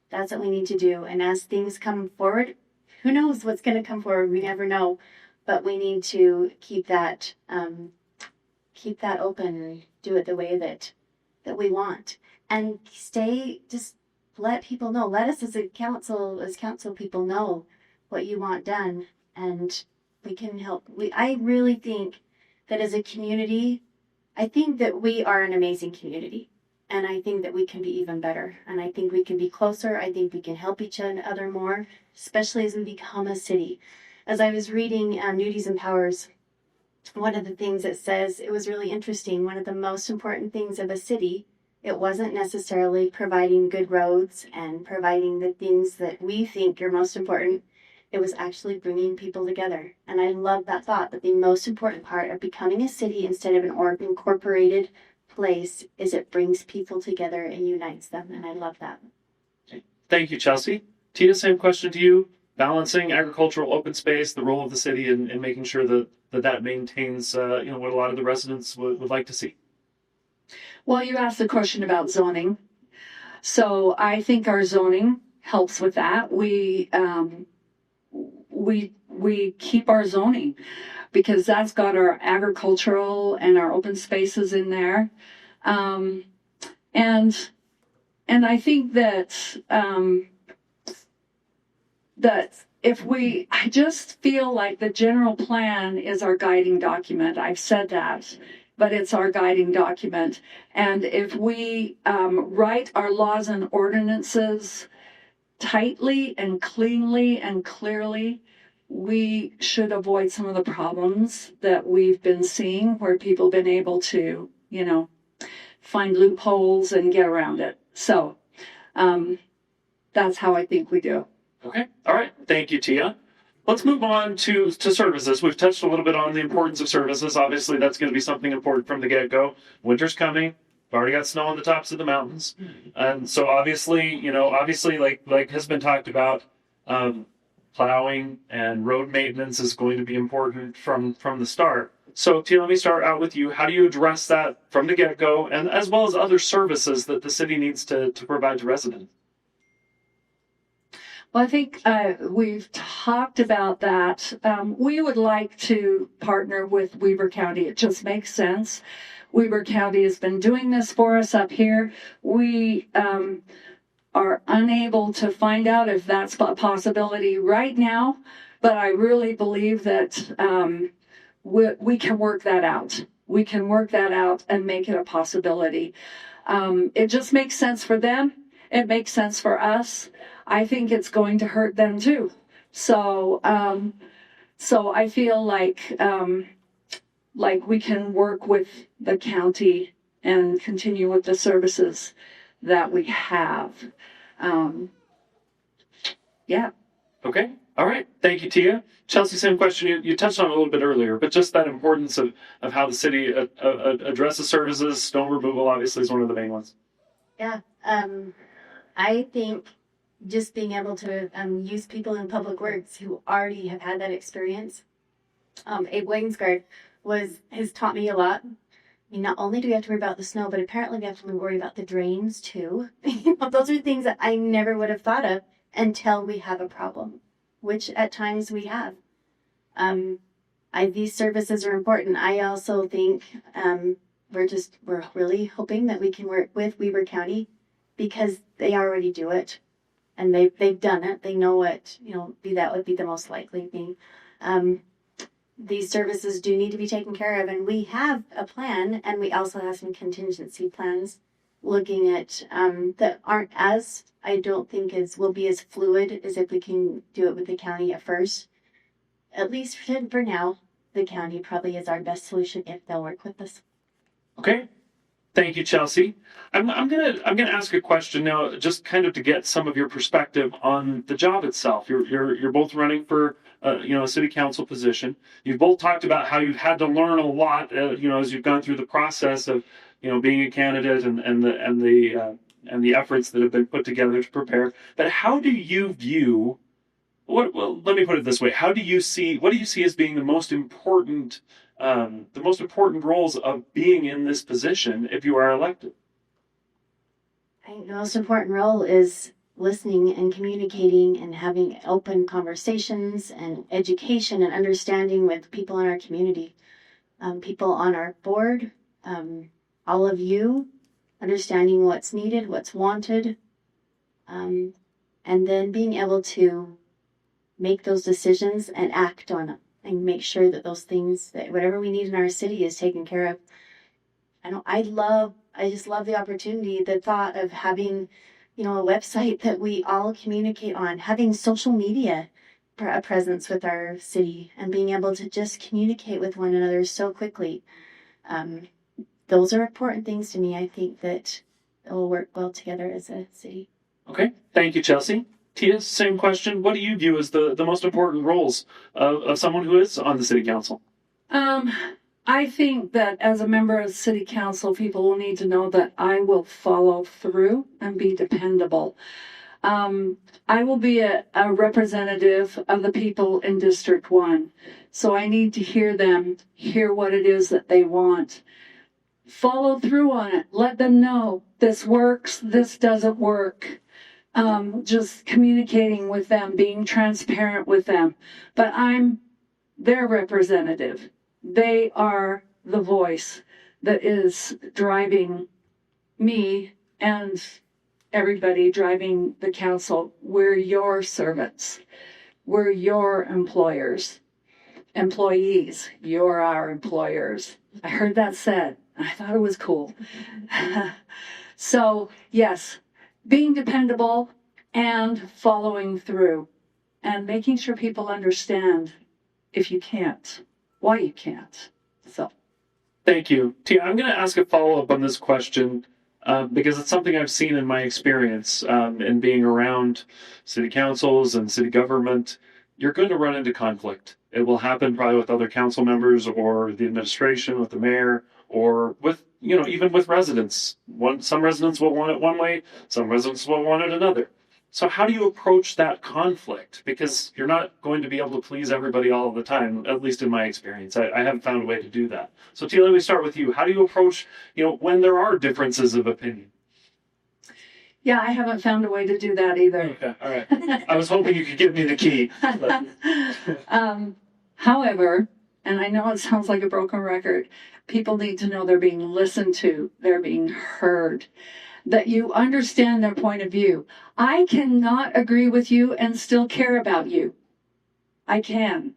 that's what we need to do. And as things come forward, who knows what's going to come forward? We never know, but we need to keep that open and do it the way that we want, and just let people know. Let us as council people know what you want done, and we can help. I really think that as a community, I think that we are an amazing community. And I think that we can be even better. And I think we can be closer. I think we can help each other more, especially as we become a city. As I was reading Nudies and Powers, one of the things it says, it was really interesting. One of the most important things of a city, it wasn't necessarily providing good roads and providing the things that we think are most important. It was actually bringing people together. And I love that thought, that the most important part of becoming a city instead of an incorporated place is it brings people together and unites them, and I love that. Thank you, Chelsea. Tina, same question to you. Balancing agricultural open space, the role of the city in making sure that maintains what a lot of the residents would like to see. Well, you asked the question about zoning. So I think our zoning helps with that. We keep our zoning because that's got our agricultural and our open spaces in there. And I think that I just feel like the general plan is our guiding document. I've said that, but it's our guiding document. And if we write our laws and ordinances tightly and cleanly and clearly, we should avoid some of the problems that we've been seeing where people have been able to, find loopholes and get around it. So that's how I think we do. Okay. All right. Thank you, Tia. let's move on to services. We've touched a little bit on the importance of services. Obviously, that's going to be something important from the get-go. Winter's coming. We've already got snow on the tops of the mountains, and so obviously, like has been talked about, plowing and road maintenance is going to be important from the start. So, Tia, let me start out with you. How do you address that from the get-go, and as well as other services that the city needs to provide to residents? Well, I think we've talked about that. We would like to partner with Weber County. It just makes sense. Weber County has been doing this for us up here. We are unable to find out if that's a possibility right now, but I really believe that we can work that out. We can work that out and make it a possibility. It just makes sense for them. It makes sense for us. I think it's going to hurt them too. So I feel like we can work with the county and continue with the services that we have. Yeah. Okay. All right. Thank you, Tia. Chelsea, same question. You touched on it a little bit earlier, but just that importance of how the city addresses services. Snow removal, obviously, is one of the main ones. Yeah. I think just being able to use people in public works who already have had that experience. Abe Wagensgard has taught me a lot. I mean, not only do we have to worry about the snow, but apparently we have to worry about the drains too. Those are things that I never would have thought of until we have a problem, which at times we have. These services are important. I also think we're really hoping that we can work with Weber County because they already do it, and they've done it. They know what that would be the most likely thing. These services do need to be taken care of, and we have a plan, and we also have some contingency plans looking at that aren't as, I don't think will be as fluid as if we can do it with the county at first. At least for now, the county probably is our best solution if they'll work with us. Okay. Thank you, Chelsea. I'm gonna ask a question now, just kind of to get some of your perspective on the job itself. You're both running for a city council position. You've both talked about how you've had to learn a lot, as you've gone through the process of being a candidate and the efforts that have been put together to prepare. But how do you view Well, let me put it this way: what do you see as being the most important roles of being in this position if you are elected? I think the most important role is listening and communicating and having open conversations and education and understanding with people in our community, people on our board, all of you, understanding what's needed, what's wanted, and then being able to make those decisions and act on them and make sure that those things, that whatever we need in our city is taken care of. I just love the opportunity, the thought of having, a website that we all communicate on, having social media presence with our city and being able to just communicate with one another so quickly. Those are important things to me. I think that it will work well together as a city. Okay. Thank you, Chelsea. Tia, same question. What do you view as the most important roles of someone who is on the city council? I think that as a member of city council, people will need to know that I will follow through and be dependable. I will be a representative of the people in District 1. So I need to hear what it is that they want. Follow through on it. Let them know this works, this doesn't work. Just communicating with them, being transparent with them. But I'm their representative. They are the voice that is driving me and everybody, driving the council. We're your servants. We're your employees. You're our employers. I heard that said. I thought it was cool. So, yes, being dependable and following through and making sure people understand if you can't, why you can't. So, thank you. Tia, I'm going to ask a follow-up on this question because it's something I've seen in my experience in being around city councils and city government. you're going to run into conflict. It will happen probably with other council members or the administration, with the mayor, or with, even with residents. Some residents will want it one way, some residents will want it another. So how do you approach that conflict? Because you're not going to be able to please everybody all of the time, at least in my experience. I haven't found a way to do that. So Tia, let me start with you. How do you approach, when there are differences of opinion? Yeah, I haven't found a way to do that either. Okay, all right. I was hoping you could give me the key. However, and I know it sounds like a broken record, people need to know they're being listened to, they're being heard, that you understand their point of view. I cannot agree with you and still care about you. I can.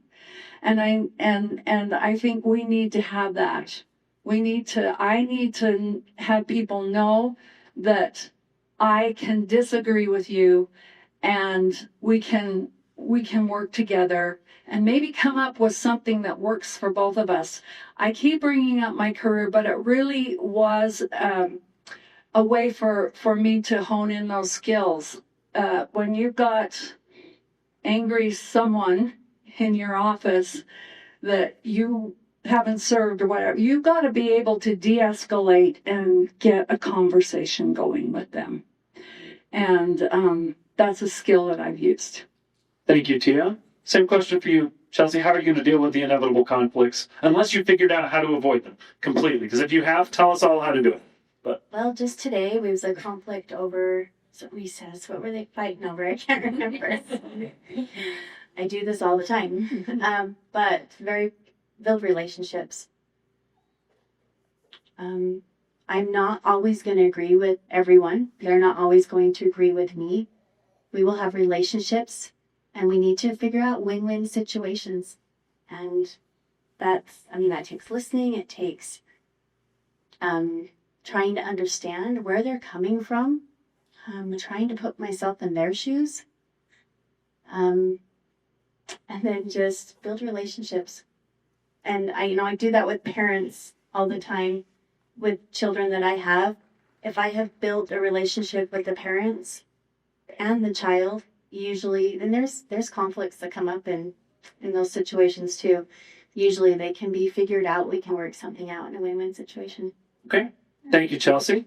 And I think we need to have that. I need to have people know that I can disagree with you and we can work together and maybe come up with something that works for both of us. I keep bringing up my career, but it really was a way for me to hone in those skills. When you've got angry someone in your office that you haven't served or whatever, you've got to be able to de-escalate and get a conversation going with them. And that's a skill that I've used. Thank you, Tia. Same question for you, Chelsea. How are you going to deal with the inevitable conflicts unless you figured out how to avoid them completely? Because if you have, tell us all how to do it. Well, just today, we was a conflict over recess. What were they fighting over? I can't remember. I do this all the time. But build relationships. I'm not always going to agree with everyone. They're not always going to agree with me. We will have relationships, and we need to figure out win-win situations. And that takes listening. It takes trying to understand where they're coming from, trying to put myself in their shoes, and then just build relationships. And I do that with parents all the time, with children that I have. If I have built a relationship with the parents and the child, usually, then there's conflicts that come up in those situations too. Usually they can be figured out. We can work something out in a win-win situation. Okay. Thank you, Chelsea.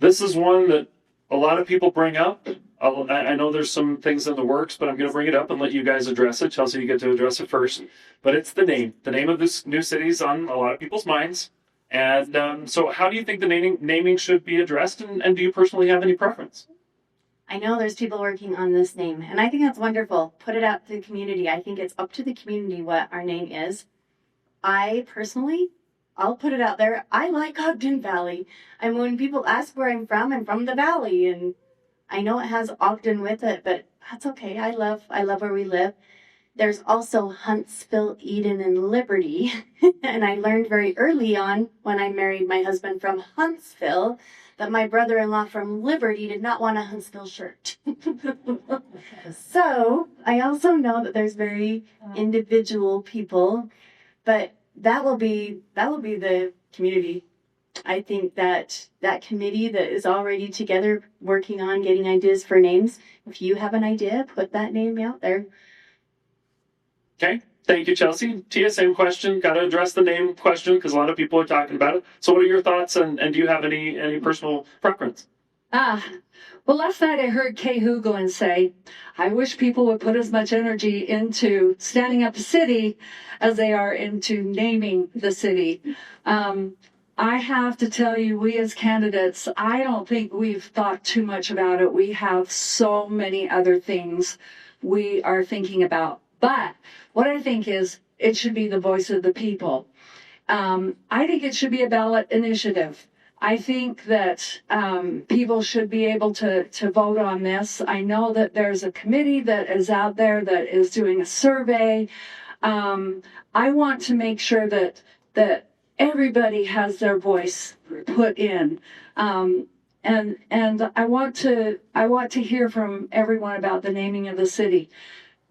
This is one that a lot of people bring up. I know there's some things in the works, but I'm going to bring it up and let you guys address it. Chelsea, you get to address it first. But it's the name. The name of this new city is on a lot of people's minds. And so how do you think the naming should be addressed? And do you personally have any preference? I know there's people working on this name, and I think that's wonderful. Put it out to the community. I think it's up to the community what our name is. I personally, I'll put it out there. I like Ogden Valley. And when people ask where I'm from the valley, and I know it has Ogden with it, but that's okay. I love where we live. There's also Huntsville, Eden, and Liberty. And I learned very early on when I married my husband from Huntsville that my brother-in-law from Liberty did not want a Huntsville shirt. So I also know that there's very individual people, but that will be the community. I think that committee that is already together working on getting ideas for names, if you have an idea, put that name out there. Okay. Thank you, Chelsea. Tia, same question. Got to address the name question because a lot of people are talking about it. So what are your thoughts and do you have any personal preference? Well, last night I heard Kay Huglen say, I wish people would put as much energy into standing up the city as they are into naming the city. I have to tell you, we as candidates, I don't think we've thought too much about it. We have so many other things we are thinking about. But what I think is it should be the voice of the people. I think it should be a ballot initiative. I think that people should be able to vote on this. I know that there's a committee that is out there that is doing a survey. I want to make sure that everybody has their voice put in. And I want to hear from everyone about the naming of the city.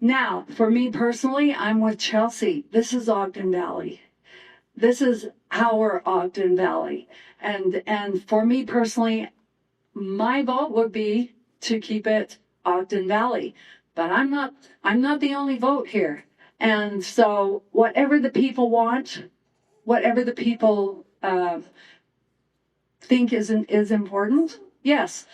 Now, for me personally, I'm with Chelsea. This is Ogden Valley. This is our Ogden Valley. And for me personally, my vote would be to keep it Ogden Valley. But I'm not the only vote here. And so whatever the people want, whatever the people think is important, yes,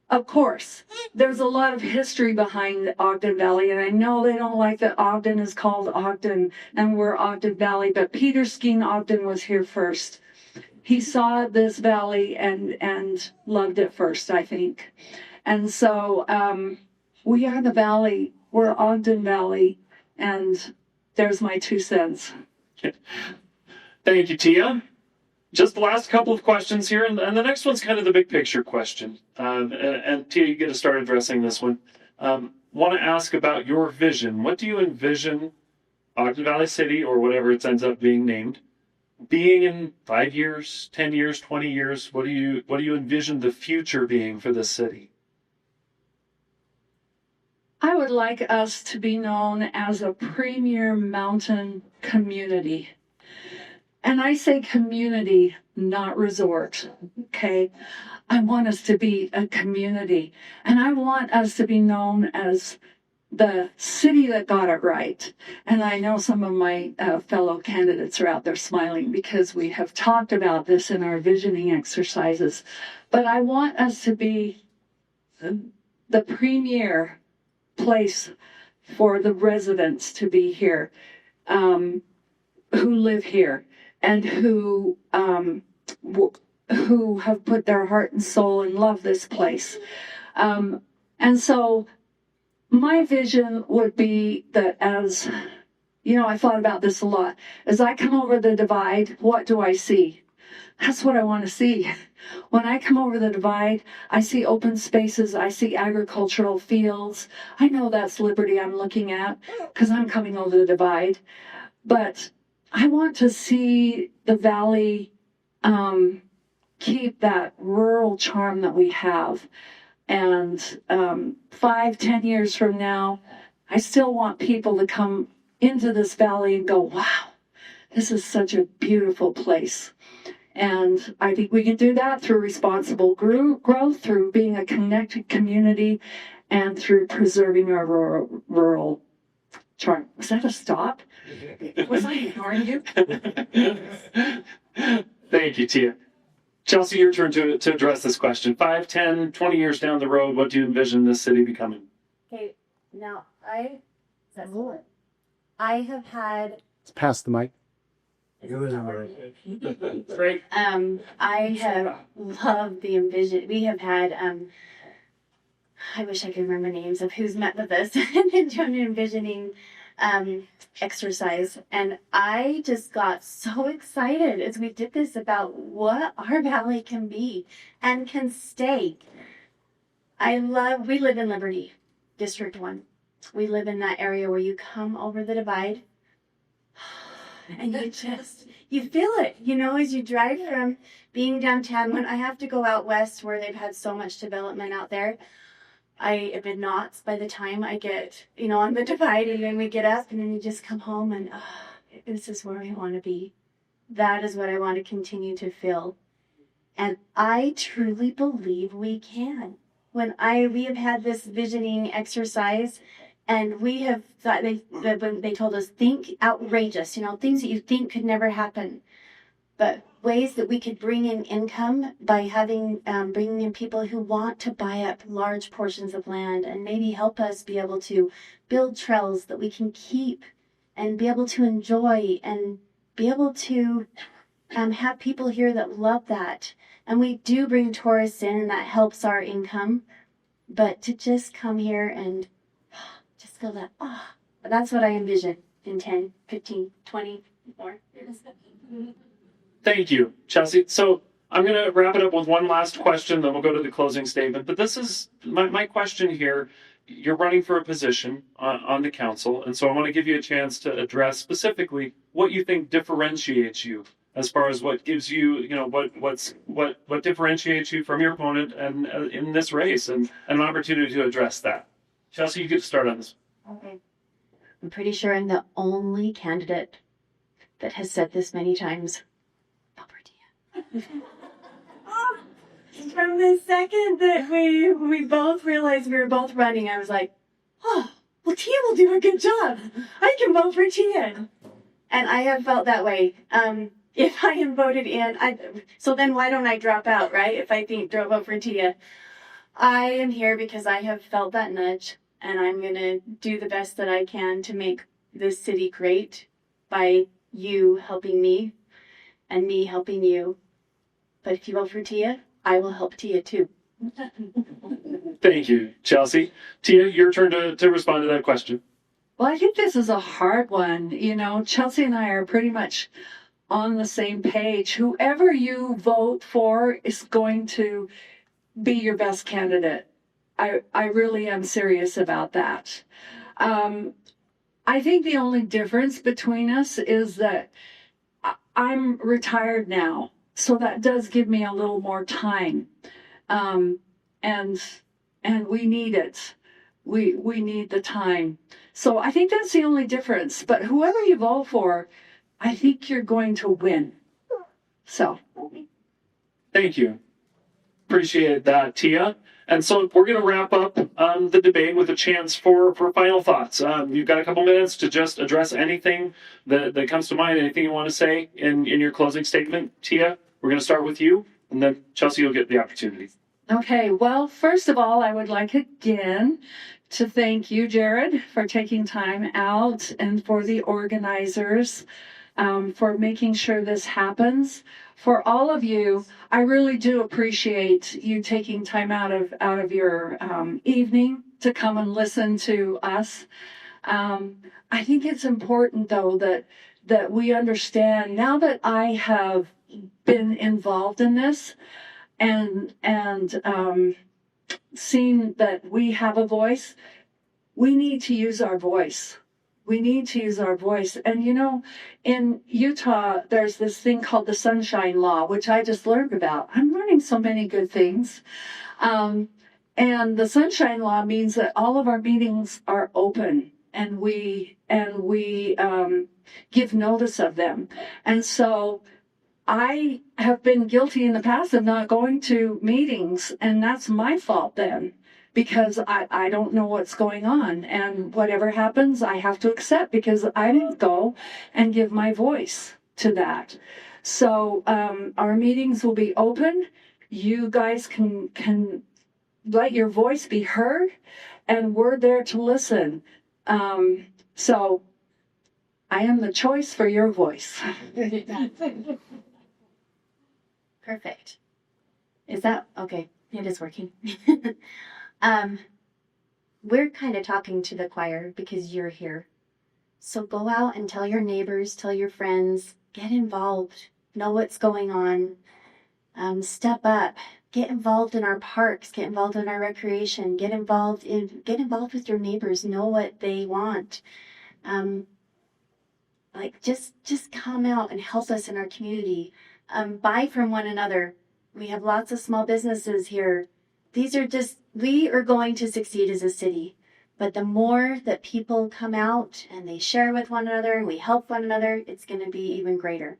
of course. There's a lot of history behind Ogden Valley, and I know they don't like that Ogden is called Ogden and we're Ogden Valley, but Peter Skeen Ogden was here first. He saw this valley and loved it first, I think. And so we are the valley, we're Ogden Valley, and there's my 2 cents. Thank you, Tia. Just the last couple of questions here, and the next one's kind of the big picture question. And Tia, you get to start addressing this one. Want to ask about your vision. What do you envision Ogden Valley City, or whatever it ends up being named, being in 5 years, 10 years, 20 years? What do you envision the future being for this city? I would like us to be known as a premier mountain community. And I say community, not resort, okay? I want us to be a community. And I want us to be known as the city that got it right. And I know some of my fellow candidates are out there smiling because we have talked about this in our visioning exercises. But I want us to be the premier place for the residents to be here, who live here and who have put their heart and soul and love this place. And so my vision would be that, as you know, I thought about this a lot. As I come over the divide, what do I see? That's what I want to see. When I come over the divide, I see open spaces, I see agricultural fields. I know that's Liberty I'm looking at because I'm coming over the divide. But I want to see the valley keep that rural charm that we have. And 5-10 years from now, I still want people to come into this valley and go, wow, this is such a beautiful place. And I think we can do that through responsible growth, through being a connected community, and through preserving our rural charm. Was that a stop? Was I ignoring you? Thank you, Tia. Chelsea, your turn to address this question. 5, 10, 20 years down the road, what do you envision this city becoming? Okay, now I have had Pass the mic. Great. I have loved the envision. We have had I wish I could remember names of who's met with us and been doing an envisioning exercise, and I just got so excited as we did this about what our valley can be and can stay. We live in Liberty, District 1. We live in that area where you come over the divide and you feel it, you know, as you drive from being downtown. When I have to go out west where they've had so much development out there, I am in knots by the time I get, you know, on the divide, and then we get up and then you just come home and this is where I want to be. That is what I want to continue to feel. And I truly believe we can. We have had this visioning exercise, and we have thought, they told us, think outrageous, you know, things that you think could never happen. But ways that we could bring in income by having, bringing in people who want to buy up large portions of land and maybe help us be able to build trails that we can keep and be able to enjoy and be able to have people here that love that. And we do bring tourists in, and that helps our income. But to just come here and just feel that, that's what I envision in 10, 15, 20 more years. Thank you, Chelsea. So I'm going to wrap it up with one last question, then we'll go to the closing statement. But this is my question here. You're running for a position on the council, and so I want to give you a chance to address specifically what you think differentiates you, as far as what gives you, you know, what differentiates you from your opponent and in this race, and an opportunity to address that. Chelsea, you get to start on this. Okay. I'm pretty sure I'm the only candidate that has said this many times. From the second that we both realized we were both running, I was like, oh, well, Tia will do a good job. I can vote for Tia. And I have felt that way. If I am voted in, so then why don't I drop out, right? If I think vote for Tia. I am here because I have felt that nudge, and I'm going to do the best that I can to make this city great by you helping me and me helping you. But if you vote for Tia, I will help Tia too. Thank you, Chelsea. Tia, your turn to respond to that question. Well, I think this is a hard one. You know, Chelsea and I are pretty much on the same page. Whoever you vote for is going to be your best candidate. I really am serious about that. I think the only difference between us is that I'm retired now, so that does give me a little more time, and we need it. We need the time. So I think that's the only difference. But whoever you vote for, I think you're going to win. So. Thank you. Appreciate that, Tia. And so we're going to wrap up the debate with a chance for final thoughts. You've got a couple minutes to just address anything that comes to mind, anything you want to say in your closing statement. Tia, we're going to start with you, and then Chelsea will get the opportunity. Okay, well, first of all, I would like again to thank you, Jared, for taking time out, and for the organizers for making sure this happens. For all of you, I really do appreciate you taking time out of your evening to come and listen to us. I think it's important, though, that we understand, now that I have been involved in this and seen that we have a voice, we need to use our voice. We need to use our voice. And you know, in Utah, there's this thing called the Sunshine Law, which I just learned about. I'm learning so many good things. And the Sunshine Law means that all of our meetings are open, and we give notice of them. And so I have been guilty in the past of not going to meetings, and that's my fault then, because I don't know what's going on, and whatever happens, I have to accept, because I didn't go and give my voice to that. So our meetings will be open. You guys can let your voice be heard, and we're there to listen. So I am the choice for your voice. Perfect. Is that okay? It is working. We're kind of talking to the choir because you're here. So go out and tell your neighbors, tell your friends, get involved, know what's going on, step up, get involved in our parks, get involved in our recreation, get involved with your neighbors, know what they want. Just come out and help us in our community. Buy from one another. We have lots of small businesses here. We are going to succeed as a city, but the more that people come out and they share with one another and we help one another, it's going to be even greater.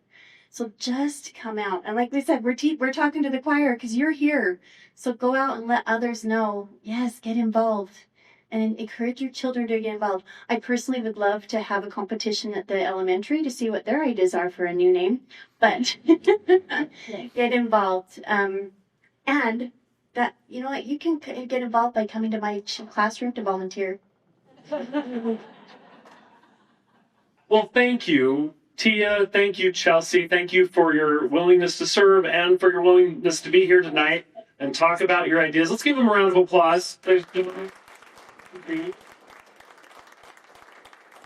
So just come out. And like we said, we're talking to the choir because you're here. So go out and let others know, yes, get involved, and encourage your children to get involved. I personally would love to have a competition at the elementary to see what their ideas are for a new name, but get involved. And that, you know what, you can get involved by coming to my classroom to volunteer. Well, thank you, Tia. Thank you, Chelsea. Thank you for your willingness to serve and for your willingness to be here tonight and talk about your ideas. Let's give them a round of applause. I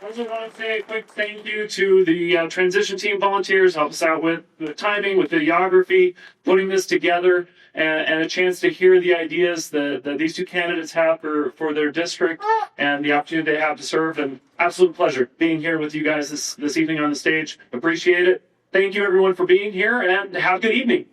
also want to say a quick thank you to the transition team volunteers, help us out with the timing, with videography, putting this together, and a chance to hear the ideas that these two candidates have for their district and the opportunity they have to serve. And absolute pleasure being here with you guys this evening on the stage. Appreciate it. Thank you, everyone, for being here, and have a good evening.